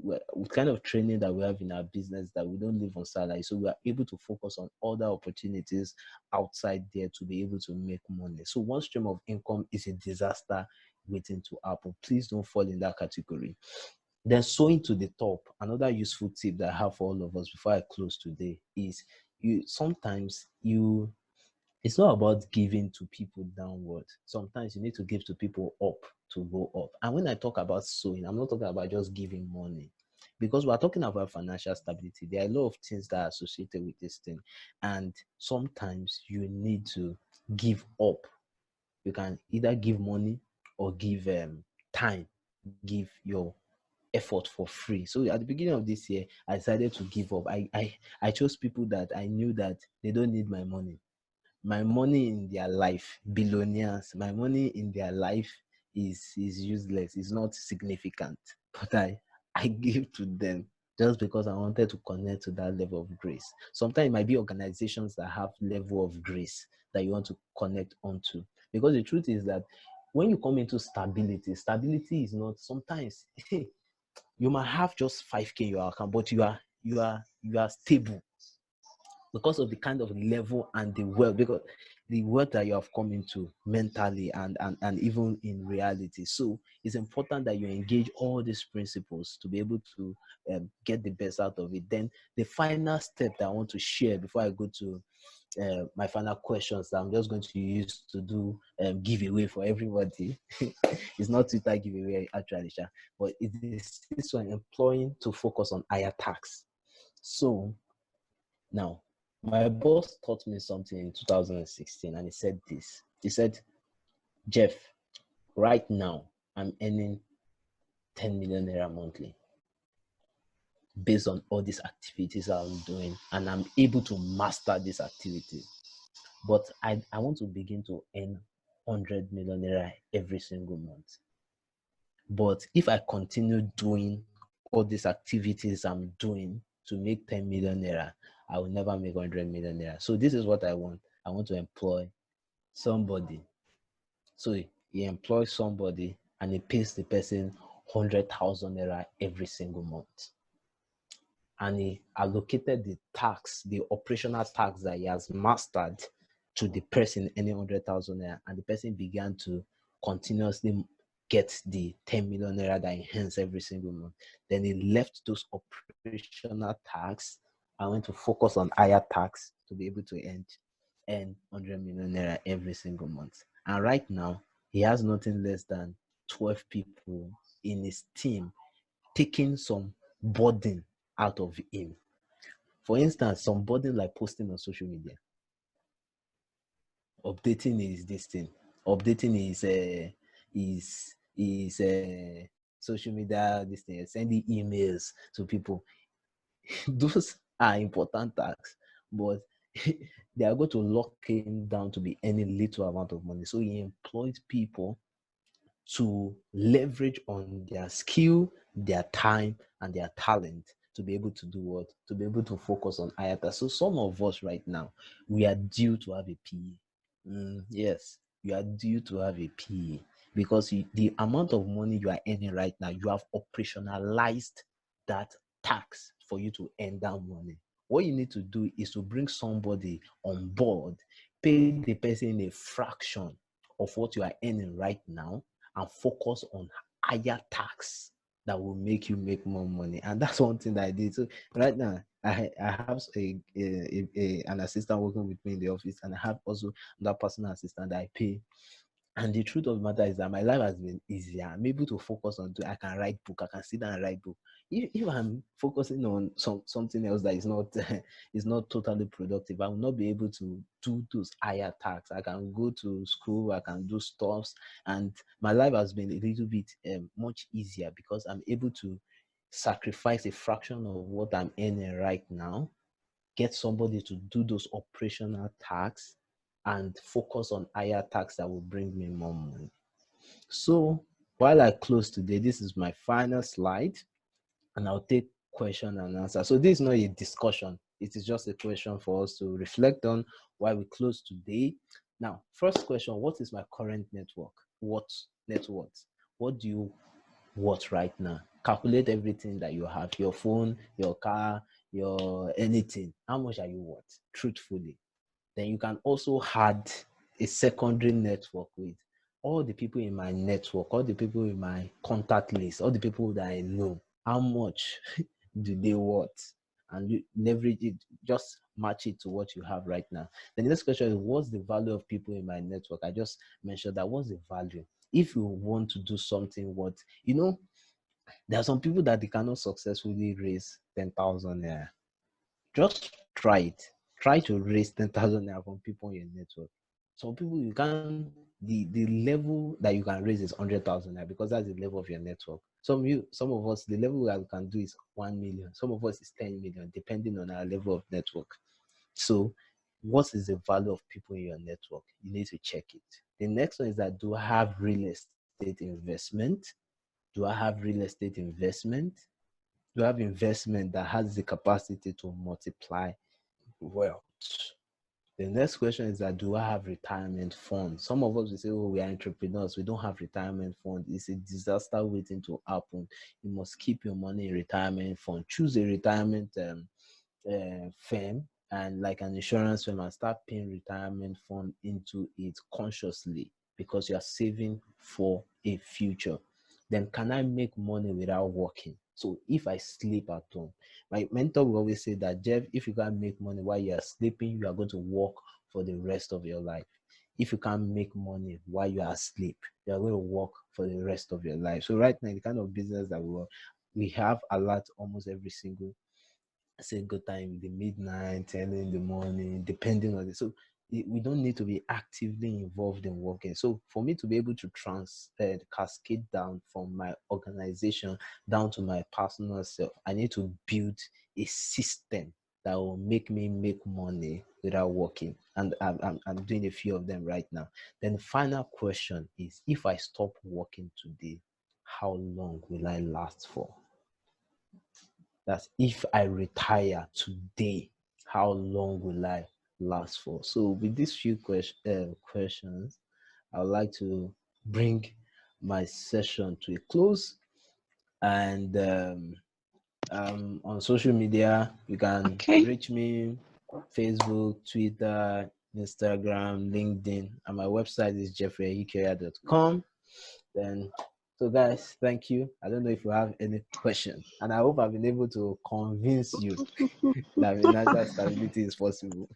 kind of training that we have in our business, that we don't live on salary, so we are able to focus on other opportunities outside there to be able to make money. So one stream of income is a disaster waiting to happen. Please don't fall in that category. Then sowing to the top, another useful tip that I have for all of us before I close today is it's not about giving to people downward. Sometimes you need to give to people up to go up. And when I talk about sowing, I'm not talking about just giving money, because we're talking about financial stability. There are a lot of things that are associated with this thing. And sometimes you need to give up. You can either give money or give time, give your effort for free. So at the beginning of this year, I decided to give up. I chose people that I knew that they don't need my money. My money in their life, billionaires, my money in their life is useless, it's not significant. But I give to them just because I wanted to connect to that level of grace. Sometimes it might be organizations that have level of grace that you want to connect onto. Because the truth is that when you come into stability is not sometimes you might have just 5K in your account, but you are stable because of the kind of level and the wealth, because the wealth that you have come into mentally and even in reality. So it's important that you engage all these principles to be able to get the best out of it. Then the final step that I want to share before I go to my final questions that I'm just going to use to do giveaway for everybody. It's not Twitter giveaway actually, but it is this one, employing to focus on higher tax. So now, my boss taught me something in 2016, and he said this. He said, Jeff, right now, I'm earning 10 million naira monthly based on all these activities I'm doing, and I'm able to master this activity. But I want to begin to earn 100 million naira every single month. But if I continue doing all these activities I'm doing to make 10 million naira, I will never make 100 million naira. So this is what I want. I want to employ somebody. So he employs somebody and he pays the person 100,000 naira every single month. And he allocated the tax, the operational tax that he has mastered to the person earning 100,000 naira, and the person began to continuously get the 10 million naira that he earns every single month. Then he left those operational tax and went to focus on higher tax to be able to earn 100 million naira every single month. And right now, he has nothing less than 12 people in his team taking some burden out of him. For instance, some burden like posting on social media, updating his social media, this thing, sending emails to people. Those are important tasks, but they are going to lock him down to be earning little amount of money. So he employs people to leverage on their skill, their time, and their talent to be able to do what? To be able to focus on higher tasks. So some of us right now, we are due to have a PE. Yes, you are due to have a PE because the amount of money you are earning right now, you have operationalized that tax for you to earn that money. What you need to do is to bring somebody on board, pay the person a fraction of what you are earning right now, and focus on higher tax that will make you make more money. And that's one thing that I did. So right now, I have an assistant working with me in the office, and I have also another personal assistant that I pay. And the truth of the matter is that my life has been easier. I'm able to focus on I can write book. I can sit down and write book. If I'm focusing on something else that is not is not totally productive, I will not be able to do those higher tasks. I can go to school. I can do stuffs, and my life has been a little bit much easier because I'm able to sacrifice a fraction of what I'm earning right now, get somebody to do those operational tasks, and focus on higher tasks that will bring me more money. So while I close today, this is my final slide, and I'll take question and answer. So this is not a discussion. It is just a question for us to reflect on while we close today. Now, first question, what is my current network? What net worth? What do you worth right now? Calculate everything that you have, your phone, your car, your anything. How much are you worth, truthfully? Then you can also add a secondary network with all the people in my network, all the people in my contact list, all the people that I know. How much do they worth? And you leverage it, just match it to what you have right now. The next question is, what's the value of people in my network? I just mentioned that. What's the value? If you want to do something, what, there are some people that they cannot successfully raise 10,000 naira. Just try it. Try to raise 10,000 naira from people in your network. Some people you can, the level that you can raise is 100,000 naira, because that's the level of your network. Some of us, the level that we can do is 1 million. Some of us is 10 million, depending on our level of network. So what is the value of people in your network? You need to check it. The next one is that, do I have real estate investment? Do I have real estate investment? Do I have investment that has the capacity to multiply wealth? The next question is that, do I have retirement fund? Some of us will say, oh, we are entrepreneurs, we don't have retirement fund. It's a disaster waiting to happen. You must keep your money in retirement fund. Choose a retirement firm, and like an insurance firm, and start paying retirement fund into it consciously, because you are saving for a future. Then, can I make money without working? So if I sleep at home, my mentor will always say that, Jeff, if you can't make money while you are sleeping, you are going to work for the rest of your life. If you can't make money while you are asleep, you are going to work for the rest of your life. So right now, the kind of business that we have a lot almost every single time, the midnight, 10 in the morning, depending on it. So we don't need to be actively involved in working. So for me to be able to cascade down from my organization down to my personal self, I need to build a system that will make me make money without working. And I'm doing a few of them right now. Then the final question is, if I stop working today, how long will I last for? That's if I retire today, how long will I last for? So with these few questions, I would like to bring my session to a close. And on social media, you can reach me, Facebook, Twitter, Instagram, LinkedIn, and my website is jeffreyehikioya.com. Then, so guys, thank you. I don't know if you have any question, and I hope I've been able to convince you that financial stability is possible.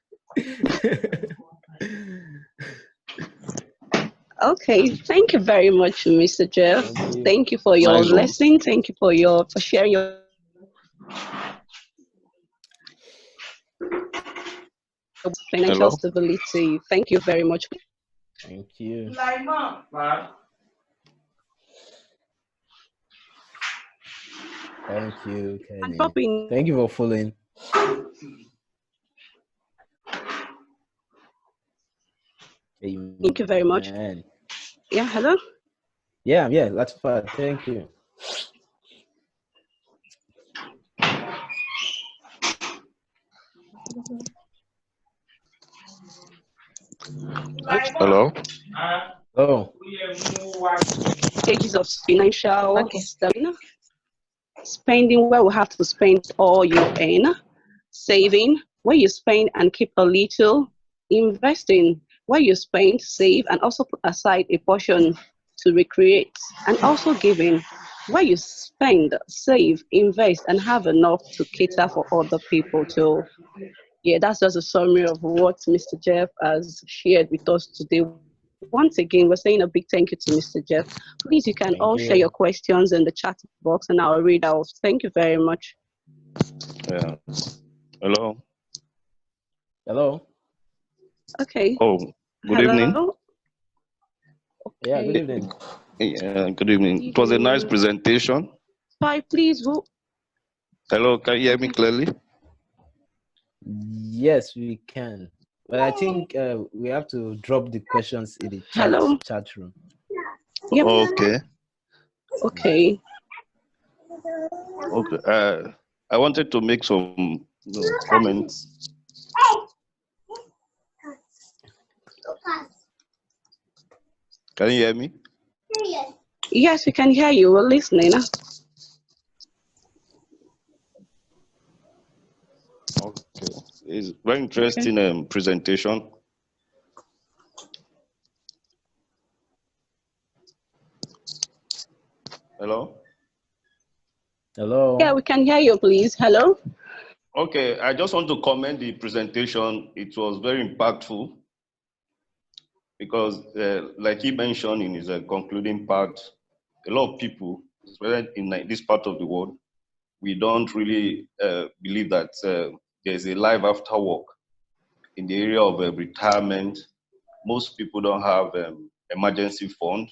Okay, thank you very much, Mr. Jeff. Thank you for your lesson. Thank you for sharing your financial stability. Thank you very much. Thank you. Thank you, Kenny. Thank you for following. Amen. Thank you very much. Yeah, hello? Yeah, that's fine. Thank you. Hello? Oh. Stages of financial stability. Spending where we have to spend all you earn. Saving where you spend and keep a little. Investing where you spend, save, and also put aside a portion to recreate. And also giving where you spend, save, invest, and have enough to cater for other people too. Yeah, that's just a summary of what Mr. Jeff has shared with us today. Once again, we're saying a big thank you to Mr. Jeff. Please, you can share your questions in the chat box and I'll read out. Thank you very much. Yeah. Hello. Hello. Okay. Oh, good evening. Okay. Yeah, good evening. Yeah, good evening. It was a nice presentation. Hi, please. Hello, can you hear me clearly? Yes, we can. But I think we have to drop the questions in the Hello. chat room. Yep. Okay. Okay. Okay. I wanted to make some comments. Can you hear me? Yes, we can hear you. We're listening. Okay. It's very interesting presentation. Hello? Hello? Yeah, we can hear you, please. Hello? Okay, I just want to comment the presentation. It was very impactful because, like he mentioned in his concluding part, a lot of people, especially in this part of the world, we don't really believe that there's a life after work. In the area of retirement, most people don't have emergency fund.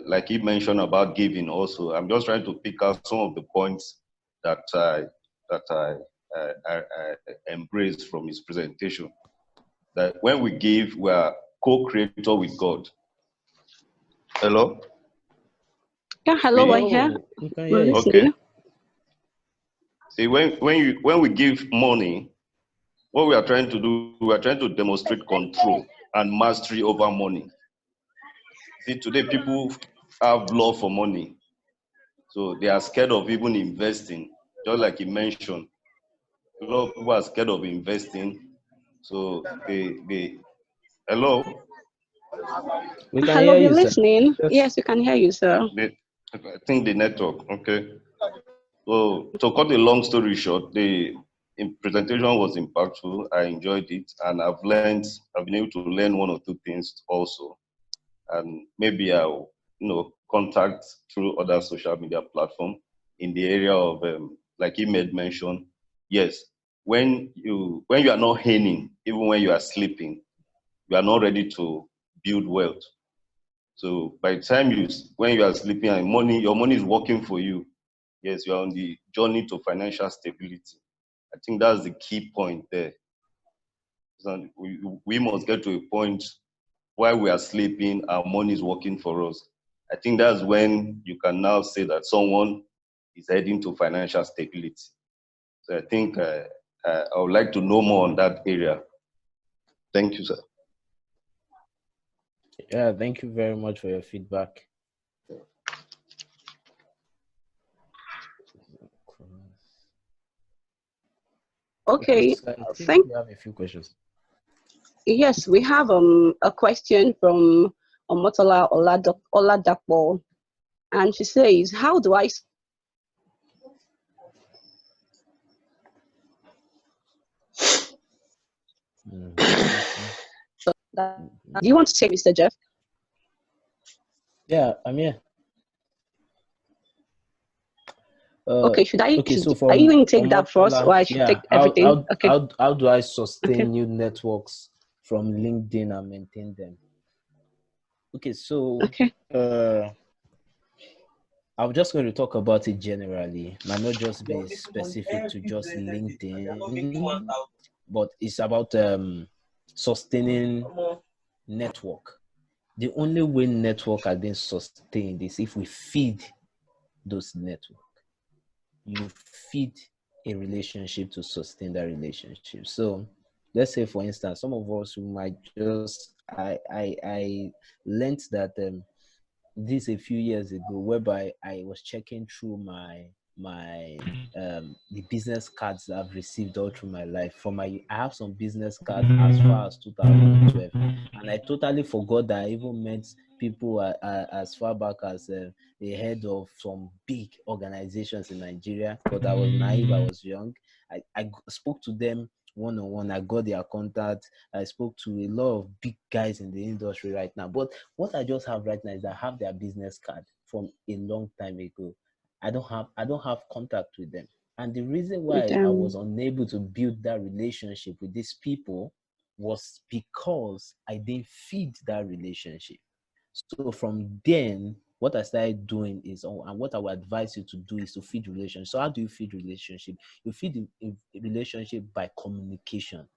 Like he mentioned about giving also. I'm just trying to pick out some of the points that I embraced from his presentation. That when we give, we are co-creator with God. Hello? Yeah, hello, I hear. We can We're hear you. listening. Okay. See, when we give money, what we are trying to do, we are trying to demonstrate control and mastery over money. See, today people have love for money, so they are scared of even investing. Just like he mentioned, a lot of people are scared of investing, so they hello. We can Hello, hear we're you, sir. listening. Yes, we can hear you, sir. I think the network. Okay. So to cut a long story short, the presentation was impactful. I enjoyed it, and I've been able to learn one or two things also. And maybe I'll, contact through other social media platform in the area of, like he made mention. Yes, when you are not earning, even when you are sleeping, you are not ready to build wealth. So by the time when you are sleeping and your money is working for you, yes, you are on the journey to financial stability. I think that's the key point there. So we must get to a point while we are sleeping, our money is working for us. I think that's when you can now say that someone is heading to financial stability. So I think I would like to know more on that area. Thank you, sir. Yeah, thank you very much for your feedback. Okay, So I think we have a few questions. Yes, we have a question from Omotola Oladapo, and she says, "How do I?" Do you want to say, Mr. Jeff? Yeah, I'm here. Okay, should I? Okay, so are you going to take from that first, or I should take everything? How do I sustain new networks from LinkedIn and maintain them? Okay, so I'm just going to talk about it generally. Might not just be specific to just LinkedIn, but it's about sustaining network. The only way network are being sustained is if we feed those network. You feed a relationship to sustain that relationship. So let's say, for instance, some of us who might just I learned that this a few years ago, whereby I was checking through my the business cards that I've received all through my life. I have some business cards as far as 2012, and I totally forgot that I even met people as far back as the head of some big organizations in Nigeria. But I was naive, I was young. I spoke to them one-on-one. I got their contact. I spoke to a lot of big guys in the industry right now. But what I just have right now is I have their business card from a long time ago. I don't have contact with them. And the reason why I was unable to build that relationship with these people was because I didn't feed that relationship. So from then, what I started doing is, and what I would advise you to do is to feed relationship. So how do you feed relationship? You feed a relationship by communication.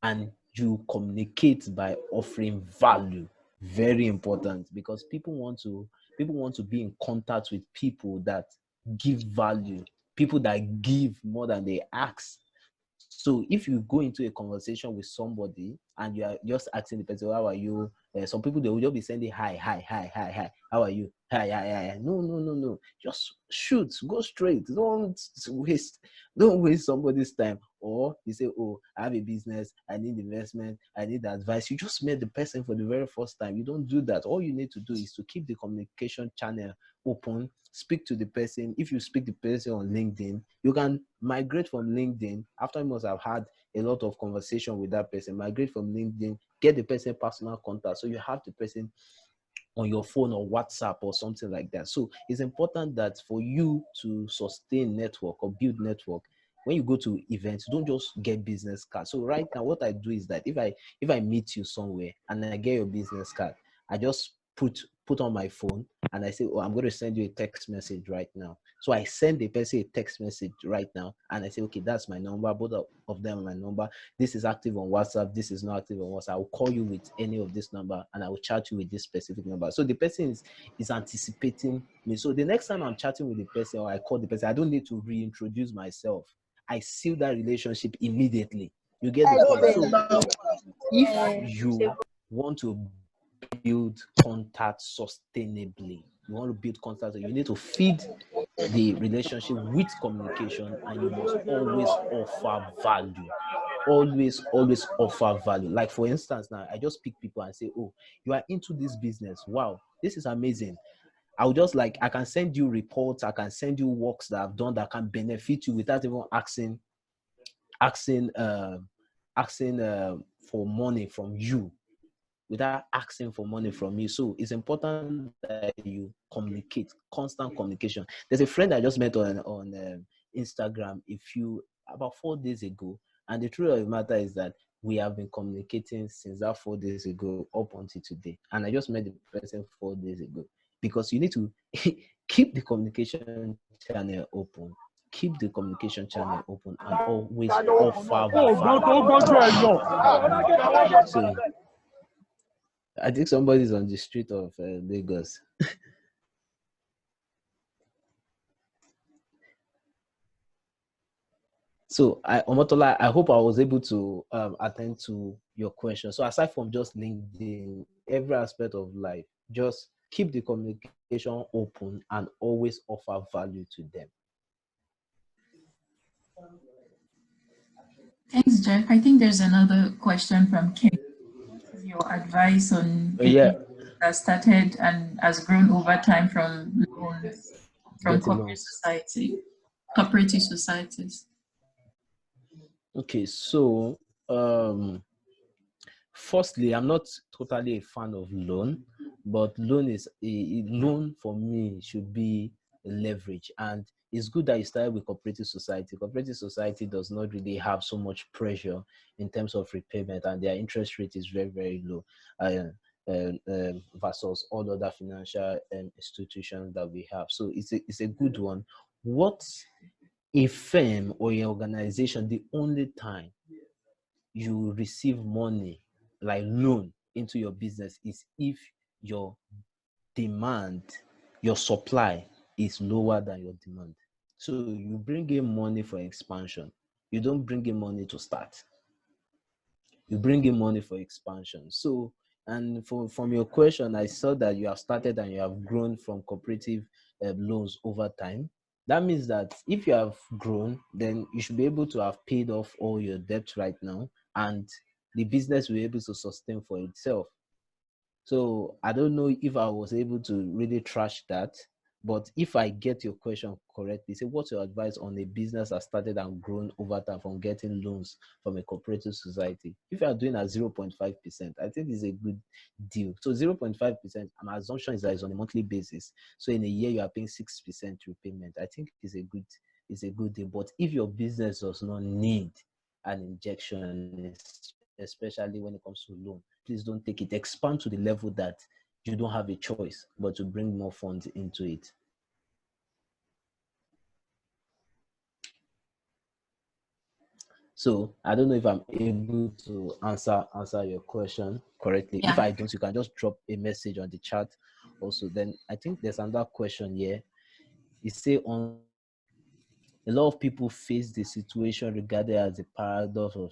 and you communicate by offering value. Very important, because people want to be in contact with people that give value, people that give more than they ask. So if you go into a conversation with somebody and you are just asking the person, how are you? Some people, they will just be sending hi, hi, hi, hi, hi. How are you? Hi, hi, hi, hi. No, no, no, no. Just shoot, go straight. Don't waste somebody's time. Or you say, oh, I have a business, I need investment, I need advice. You just met the person for the very first time. You don't do that. All you need to do is to keep the communication channel open, speak to the person. If you speak to the person on LinkedIn, you can migrate from LinkedIn after you must have had a lot of conversation with that person. Migrate from LinkedIn, get the person personal contact, so you have the person on your phone or WhatsApp or something like that. So it's important that for you to sustain network or build network, when you go to events, don't just get business cards. So right now, what I do is that if I meet you somewhere and I get your business card, I just put on my phone and I say, oh, I'm going to send you a text message right now. So I send the person a text message right now and I say, okay, that's my number. Both of them are my number. This is active on WhatsApp. This is not active on WhatsApp. I will call you with any of this number and I will chat you with this specific number. So the person is anticipating me. So the next time I'm chatting with the person or I call the person, I don't need to reintroduce myself. I seal that relationship immediately. You get the point. So if you want to build contact sustainably, you want to build contact, you need to feed the relationship with communication, and you must always offer value. Always offer value. Like for instance, now I just pick people and say, oh, you are into this business. Wow, this is amazing. I can send you reports, I can send you works that I've done that can benefit you without even asking for money from you, without asking for money from you. So it's important that you communicate, constant communication. There's a friend I just met on Instagram about 4 days ago, and the truth of the matter is that we have been communicating since that 4 days ago up until today. And I just met the person 4 days ago, because you need to keep the communication channel open. Keep the communication channel open and always offer value. So I think somebody's on the street of Lagos. So, Omotola, I hope I was able to attend to your question. So, aside from just LinkedIn, every aspect of life, just keep the communication open and always offer value to them. Thanks, Jeff. I think there's another question from Kim. Your advice on that started and has grown over time from loans from cooperative societies. Okay, so firstly, I'm not totally a fan of loan, but loan for me should be leverage. And it's good that you started with cooperative society. Cooperative society does not really have so much pressure in terms of repayment, and their interest rate is very, very low versus all other financial institutions that we have. So it's a good one. What a firm or an organization, the only time you receive money like loan into your business is if your demand, your supply is lower than your demand. So you bring in money for expansion. You don't bring in money to start. You bring in money for expansion. So, and from your question, I saw that you have started and you have grown from cooperative loans over time. That means that if you have grown, then you should be able to have paid off all your debt right now, and the business will be able to sustain for itself. So I don't know if I was able to really trash that, but if I get your question correctly, say what's your advice on a business that started and grown over time from getting loans from a cooperative society? If you are doing at 0.5%, I think it's a good deal. So 0.5%, my assumption is that it's on a monthly basis. So in a year you are paying 6% repayment. I think it's a good deal. But if your business does not need an injection, especially when it comes to loan, please don't take it. Expand to the level that you don't have a choice but to bring more funds into it. So I don't know if I'm able to answer your question correctly. If Yeah. I don't, you can just drop a message on the chat also. Then I think there's another question here. It say on a lot of people face the situation regarded as the paradox of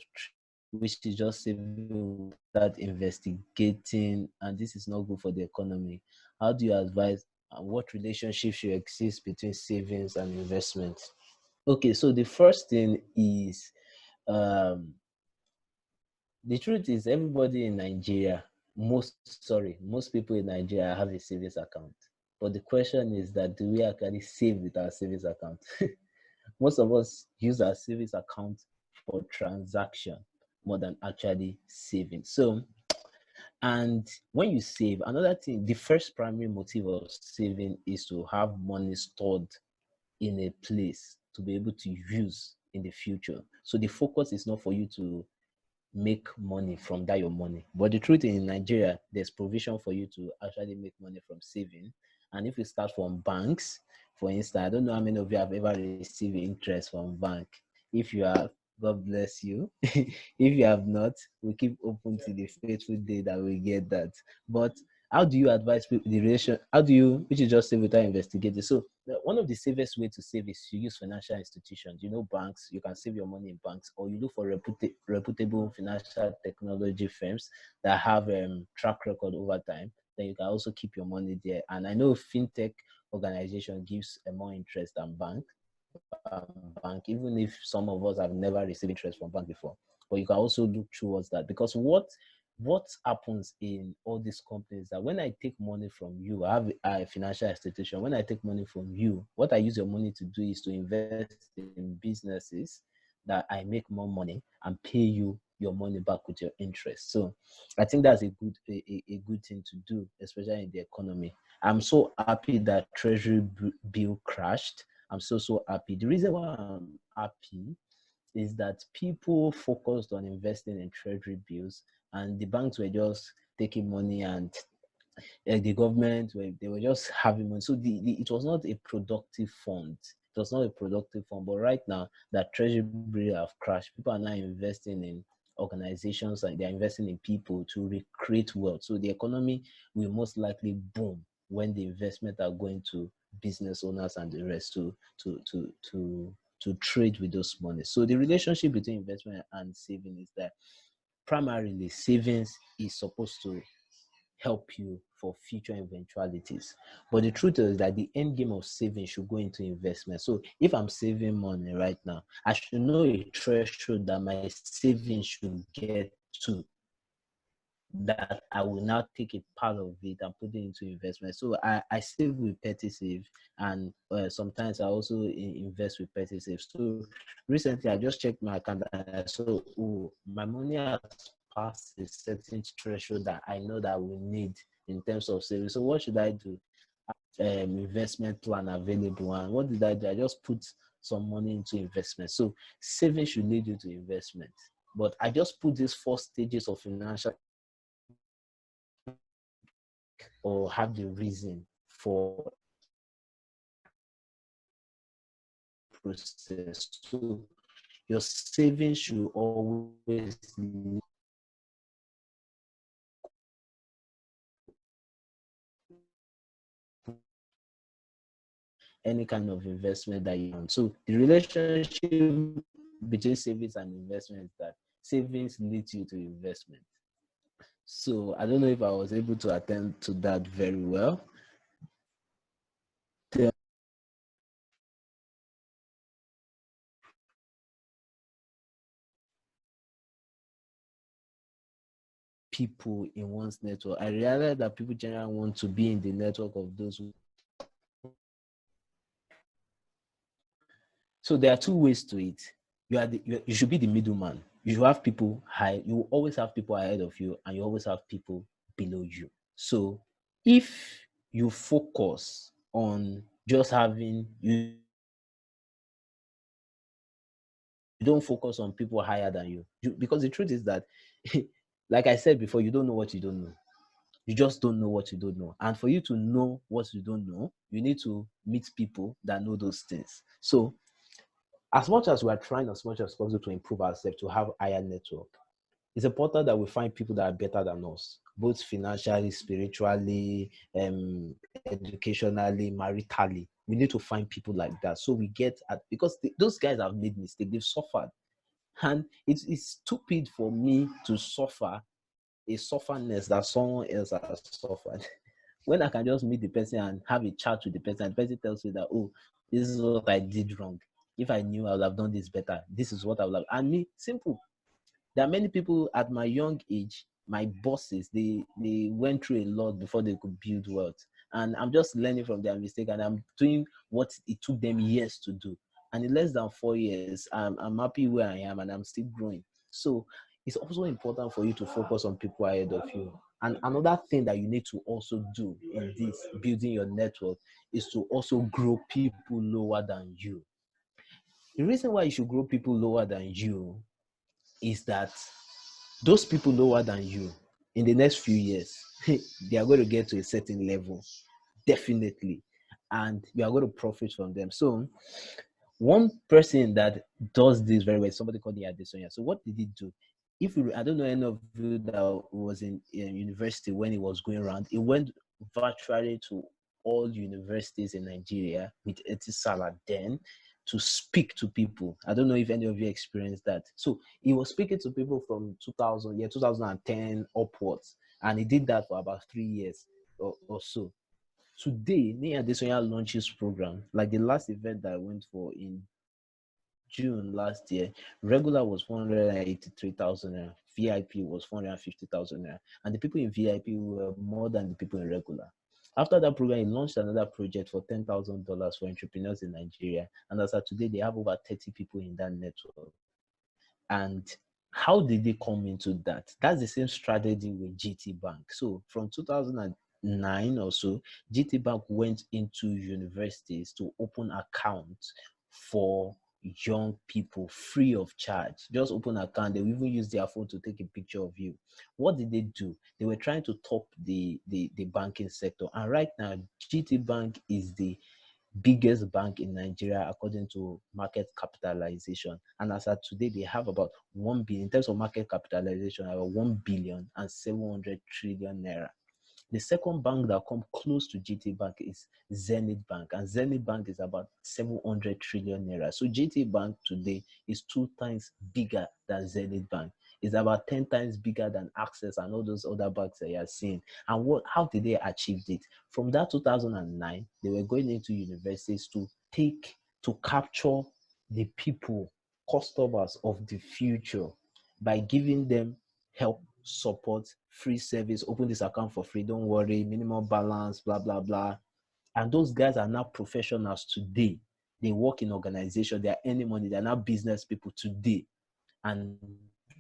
which is just saving without investigating, and this is not good for the economy. How do you advise, and what relationship should exist between savings and investment? Okay, so the first thing is, um, the truth is everybody in Nigeria, most people in Nigeria have a savings account. But the question is that do we actually save with our savings account? Most of us use our savings account for transaction more than actually saving. So, and when you save, another thing, the first primary motive of saving is to have money stored in a place to be able to use in the future. So the focus is not for you to make money from that your money. But the truth in Nigeria, there's provision for you to actually make money from saving. And if you start from banks, for instance, I don't know how many of you have ever received interest from bank. If you have, God bless you. If you have not, we keep open to the faithful day that we get that. But how do you advise people the relation? How do you, which is just save without investigating? So one of the safest way to save is to use financial institutions. You know, banks. You can save your money in banks, or you look for reputable financial technology firms that have track record over time. Then you can also keep your money there. And I know fintech organization gives a more interest than bank, even if some of us have never received interest from bank before. But you can also look towards that, because what happens in all these companies that when I take money from you, I have a financial institution. When I take money from you, what I use your money to do is to invest in businesses that I make more money and pay you your money back with your interest. So I think that's a good thing to do, especially in the economy. I'm so happy that Treasury bill crashed. I'm so happy. The reason why I'm happy is that people focused on investing in treasury bills, and the banks were just taking money, and the government they were just having money. So it was not a productive fund. It was not a productive fund. But right now that treasury bill have crashed, people are now investing in organizations, and they're investing in people to recreate wealth. So the economy will most likely boom when the investment are going to business owners and the rest to trade with those money. So the relationship between investment and saving is that primarily savings is supposed to help you for future eventualities. But the truth is that the end game of saving should go into investment. So if I'm saving money right now, I should know a threshold that my savings should get to, that I will now take a part of it and put it into investment. So I save with petty save, and sometimes I also invest with petty save. So recently I just checked my account and I saw, oh, my money has passed a certain threshold that I know that we need in terms of saving. So what should I do? Investment plan available, and what did I do? I just put some money into investment. So saving should lead you to investment. But I just put these 4 stages of financial or have the reason for process. So your savings should always lead any kind of investment that you want. So the relationship between savings and investment is that savings leads you to investment. So I don't know if I was able to attend to that very well. The people in one's network, I realized that people generally want to be in the network of those who. So there are 2 ways to it. You should be the middleman. You should have people high. You will always have people ahead of you, and you always have people below you. So if you focus on just having you don't focus on people higher than you, because the truth is that, like I said before, you don't know what you don't know. You just don't know what you don't know. And for you to know what you don't know, you need to meet people that know those things. So as much as we are trying as much as possible to improve ourselves, to have higher network, it's important that we find people that are better than us, both financially, spiritually, educationally, maritally. We need to find people like that. So we get at, because those guys have made mistakes, they've suffered. And it's stupid for me to suffer a sufferness that someone else has suffered. When I can just meet the person and have a chat with the person, and the person tells me that, oh, this is what I did wrong. If I knew, I would have done this better. This is what I would have. And me, simple. There are many people at my young age, my bosses, they went through a lot before they could build wealth. And I'm just learning from their mistake, and I'm doing what it took them years to do. And in less than 4 years, I'm happy where I am, and I'm still growing. So it's also important for you to focus on people ahead of you. And another thing that you need to also do in this building your network is to also grow people lower than you. The reason why you should grow people lower than you is that those people lower than you in the next few years, they are going to get to a certain level, definitely, and you are going to profit from them. So one person that does this very well is somebody called Adesanya. So what did he do? I don't know any of you that was in university when he was going around, he went virtually to all universities in Nigeria with Etisalat then to speak to people. I don't know if any of you experienced that. So he was speaking to people from 2010 upwards, and he did that for about 3 years or so. Today, Nia Adesanya launched his program. Like the last event that I went for in June last year, regular was 483,000 naira, VIP was 450,000 naira, and the people in VIP were more than the people in regular. After that program, he launched another project for $10,000 for entrepreneurs in Nigeria, and as of today, they have over 30 people in that network. And how did they come into that? That's the same strategy with GT Bank. So from 2009 or so, GT Bank went into universities to open accounts for young people free of charge. Just open an account. They will even use their phone to take a picture of you. What did they do? They were trying to top the banking sector. And right now, GT Bank is the biggest bank in Nigeria according to market capitalization. And as of today, they have about 1 billion, in terms of market capitalization, about 1 billion and 700 trillion naira. The second bank that come close to GT Bank is Zenith Bank, and Zenith Bank is about 700 trillion naira. So GT Bank today is 2 times bigger than Zenith Bank. It's about 10 times bigger than Access and all those other banks that you are seeing. And how did they achieve it? From that 2009, they were going into universities to capture the people, customers of the future by giving them help, support, free service, open this account for free, don't worry, minimum balance, blah, blah, blah. And those guys are now professionals today. They work in organization, they are earning money, they're now business people today. And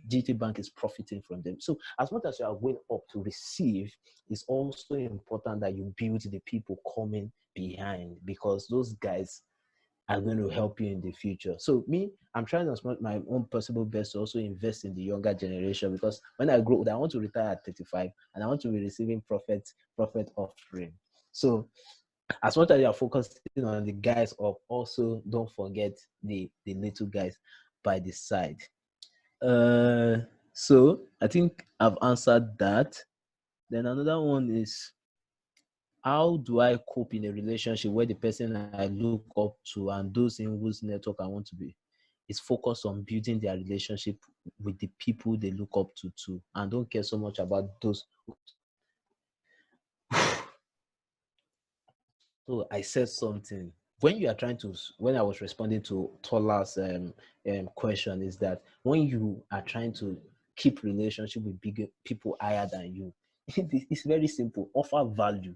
GT Bank is profiting from them. So as much as you are going up to receive, it's also important that you build the people coming behind, because those guys are going to help you in the future. So me, I'm trying as much my own possible best to also invest in the younger generation, because when I grow, I want to retire at 35 and I want to be receiving profit offering. So as much as you are focusing on the guys up, also don't forget the little guys by the side. So I think I've answered that. Then another one is, how do I cope in a relationship where the person I look up to and those in whose network I want to be is focused on building their relationship with the people they look up to too, and don't care so much about those. So I said something. When you are when I was responding to Tola's question, is that when you are trying to keep relationship with bigger people higher than you, it's very simple. Offer value.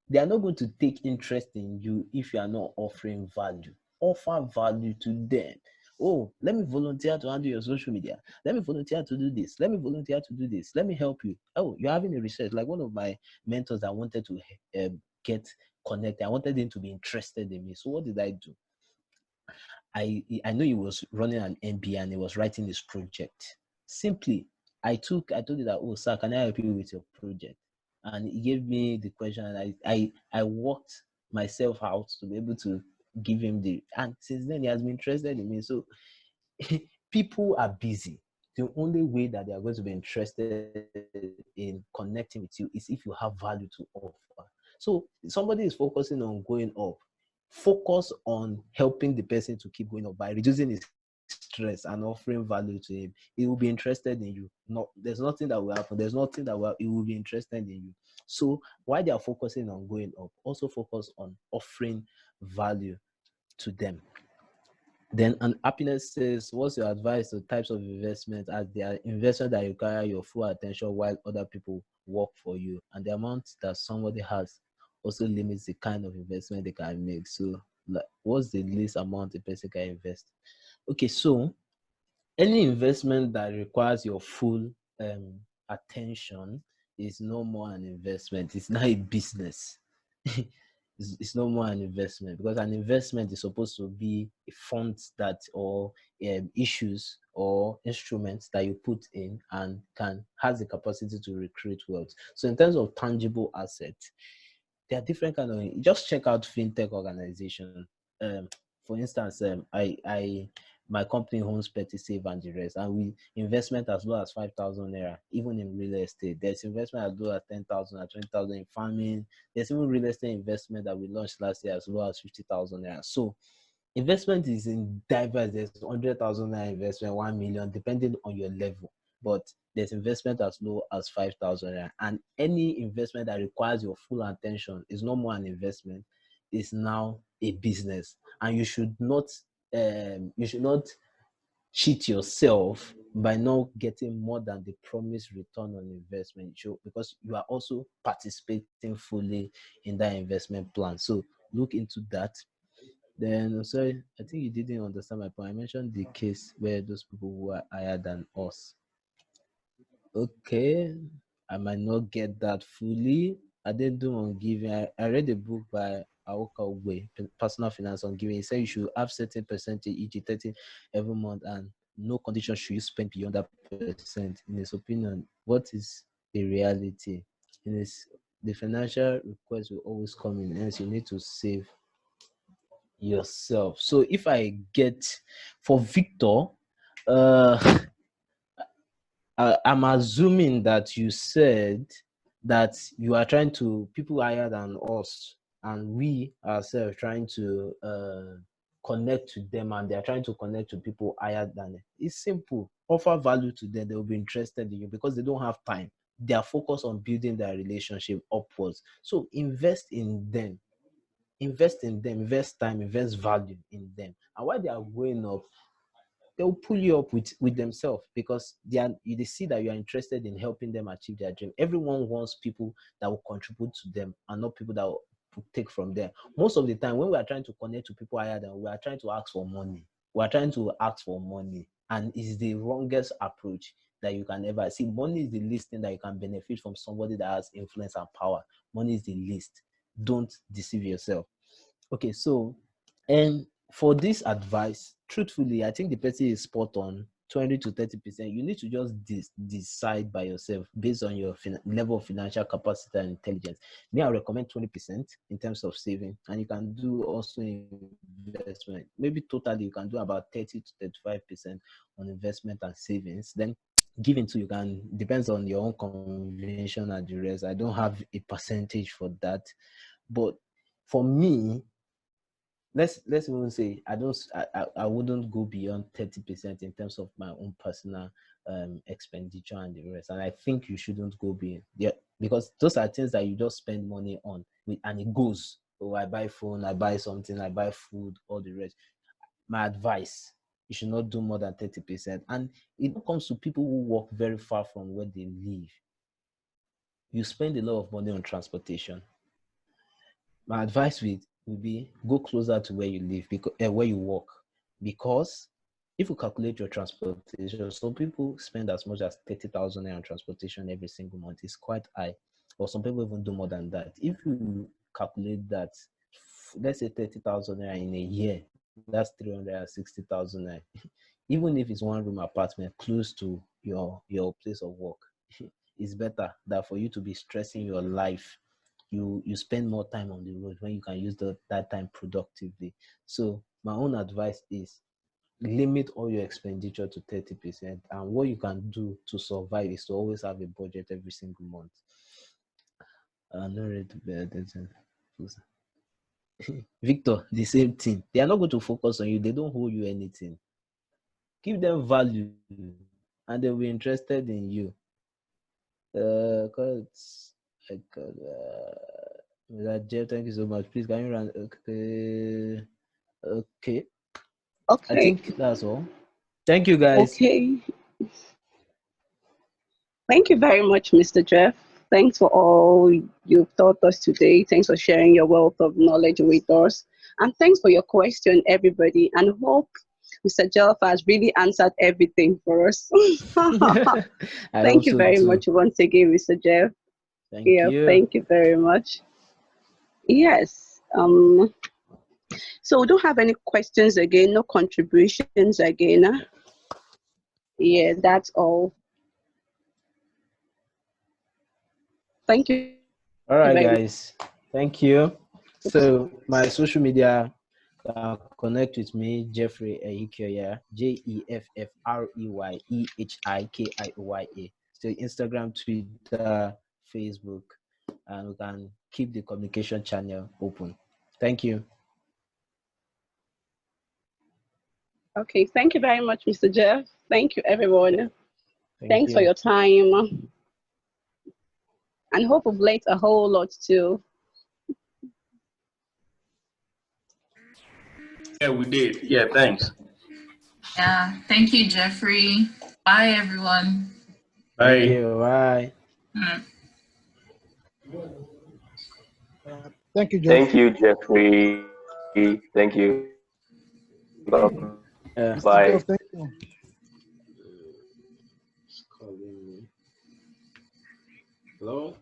They are not going to take interest in you if you are not offering value. Offer value to them. Oh, let me volunteer to handle your social media. Let me volunteer to do this. Let me volunteer to do this. Let me help you. Oh, you're having a research. Like one of my mentors that wanted to get connected. I wanted him to be interested in me. So what did I do? I know he was running an MBA and he was writing his project. Simply, I told you that, oh, sir, can I help you with your project? And he gave me the question, and I worked myself out to be able to give him and since then he has been interested in me. So people are busy. The only way that they are going to be interested in connecting with you is if you have value to offer. So somebody is focusing on going up. Focus on helping the person to keep going up by reducing his stress and offering value to him. He will be interested in you. There's nothing that will happen. There's nothing that he will be interested in you. So while they are focusing on going up, also focus on offering value to them. Then, and happiness says, what's your advice to types of investment, as they are investments that require your full attention while other people work for you, and the amount that somebody has also limits the kind of investment they can make. So like, what's the least amount a person can invest? Okay, so any investment that requires your full attention is no more an investment. It's not a business. It's no more an investment, because an investment is supposed to be a fund that, or issues or instruments that you put in and has the capacity to recreate wealth. So in terms of tangible assets, there are different kind of. Just check out fintech organization. For instance, my company owns Petty Save and the rest, and we investment as low as 5,000 naira. Even in real estate, there's investment as low as 10,000 or 20,000 in farming. There's even real estate investment that we launched last year as low as 50,000 naira. So investment is in diverse. There's 100,000 naira investment, 1 million, depending on your level. But there's investment as low as 5,000 naira. And any investment that requires your full attention is no more an investment. It's now a business, and you should not cheat yourself by not getting more than the promised return on investment, because you are also participating fully in that investment plan. So look into that. Then, sorry, I think you didn't understand my point. I mentioned the case where those people who are higher than us. Okay, I might not get that fully. I didn't do on giving. I read a book by Aoka Ugbe, Personal Finance on Giving. He said you should have certain percentage, e.g. 30 every month, and no condition should you spend beyond that percent. In his opinion, what is the reality? The financial request will always come in, hence you need to save yourself. So if I get, for Victor, I'm assuming that you said that you are trying to, people higher than us, and we ourselves trying to connect to them, and they're trying to connect to people higher than them. It's simple. Offer value to them. They will be interested in you because they don't have time. They are focused on building their relationship upwards. So invest in them. Invest in them. Invest time. Invest value in them. And while they are growing up, they'll pull you up with themselves, because they see that you are interested in helping them achieve their dream. Everyone wants people that will contribute to them and not people that will take from them. Most of the time, when we are trying to connect to people higher than, we are trying to ask for money. We are trying to ask for money, and it's the wrongest approach that you can ever see. Money is the least thing that you can benefit from somebody that has influence and power. Money is the least. Don't deceive yourself. Okay, so, and for this advice, truthfully, I think the person is spot on. 20 to 30%. You need to just decide by yourself based on your level of financial capacity and intelligence. Me, I recommend 20% in terms of saving, and you can do also investment. Maybe totally you can do about 30 to 35% on investment and savings. Then giving to, you can, depends on your own convention and the rest. I don't have a percentage for that, but for me, let's even say I wouldn't go beyond 30% in terms of my own personal expenditure and the rest. And I think you shouldn't go beyond, yeah, because those are things that you just spend money on and it goes. Oh, I buy phone, I buy something, I buy food, all the rest. My advice, you should not do more than 30%. And it comes to people who work very far from where they live. You spend a lot of money on transportation. My advice would be go closer to where you live, because where you work, because if you calculate your transportation, some people spend as much as 30,000 on transportation every single month. It's quite high, or some people even do more than that. If you calculate that, let's say 30,000 in a year, that's 360,000. Even if it's one room apartment close to your place of work, it's better than for you to be stressing your life you spend more time on the road when you can use that time productively. So my own advice is limit all your expenditure to 30%, and what you can do to survive is to always have a budget every single month. I'm not ready to bear attention. Victor, the same thing. They are not going to focus on you. They don't owe you anything. Give them value, and they'll be interested in you. Cause Jeff, thank you so much. Please, can you run? Okay. Okay. I think that's all. Thank you, guys. Okay. Thank you very much, Mr. Jeff. Thanks for all you've taught us today. Thanks for sharing your wealth of knowledge with us. And thanks for your question, everybody. And hope Mr. Jeff has really answered everything for us. Thank you very much once again, Mr. Jeff. Thank you. Thank you very much. Yes. So we don't have any questions again, no contributions again. Yeah, that's all. Thank you. All right, guys. Thank you. So my social media, connect with me, Jeffrey Ehikioya, JEFFREYEHIKIOYA. So Instagram, Twitter, Facebook, and we can keep the communication channel open. Thank you. Okay, thank you very much, Mr. Jeff. Thank you, everyone. Thanks for your time. And hope we've learned a whole lot too. Yeah, we did. Yeah, thanks. Yeah, thank you, Jeffrey. Bye, everyone. Bye. Thank you. Bye. Thank you, Jeff. Thank you, Jeffrey. Thank you. Bye. Jeff, thank you. Hello?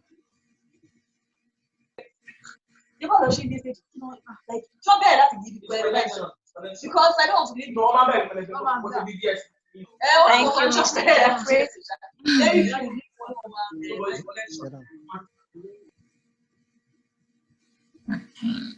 Because I don't want to leave. Thank you.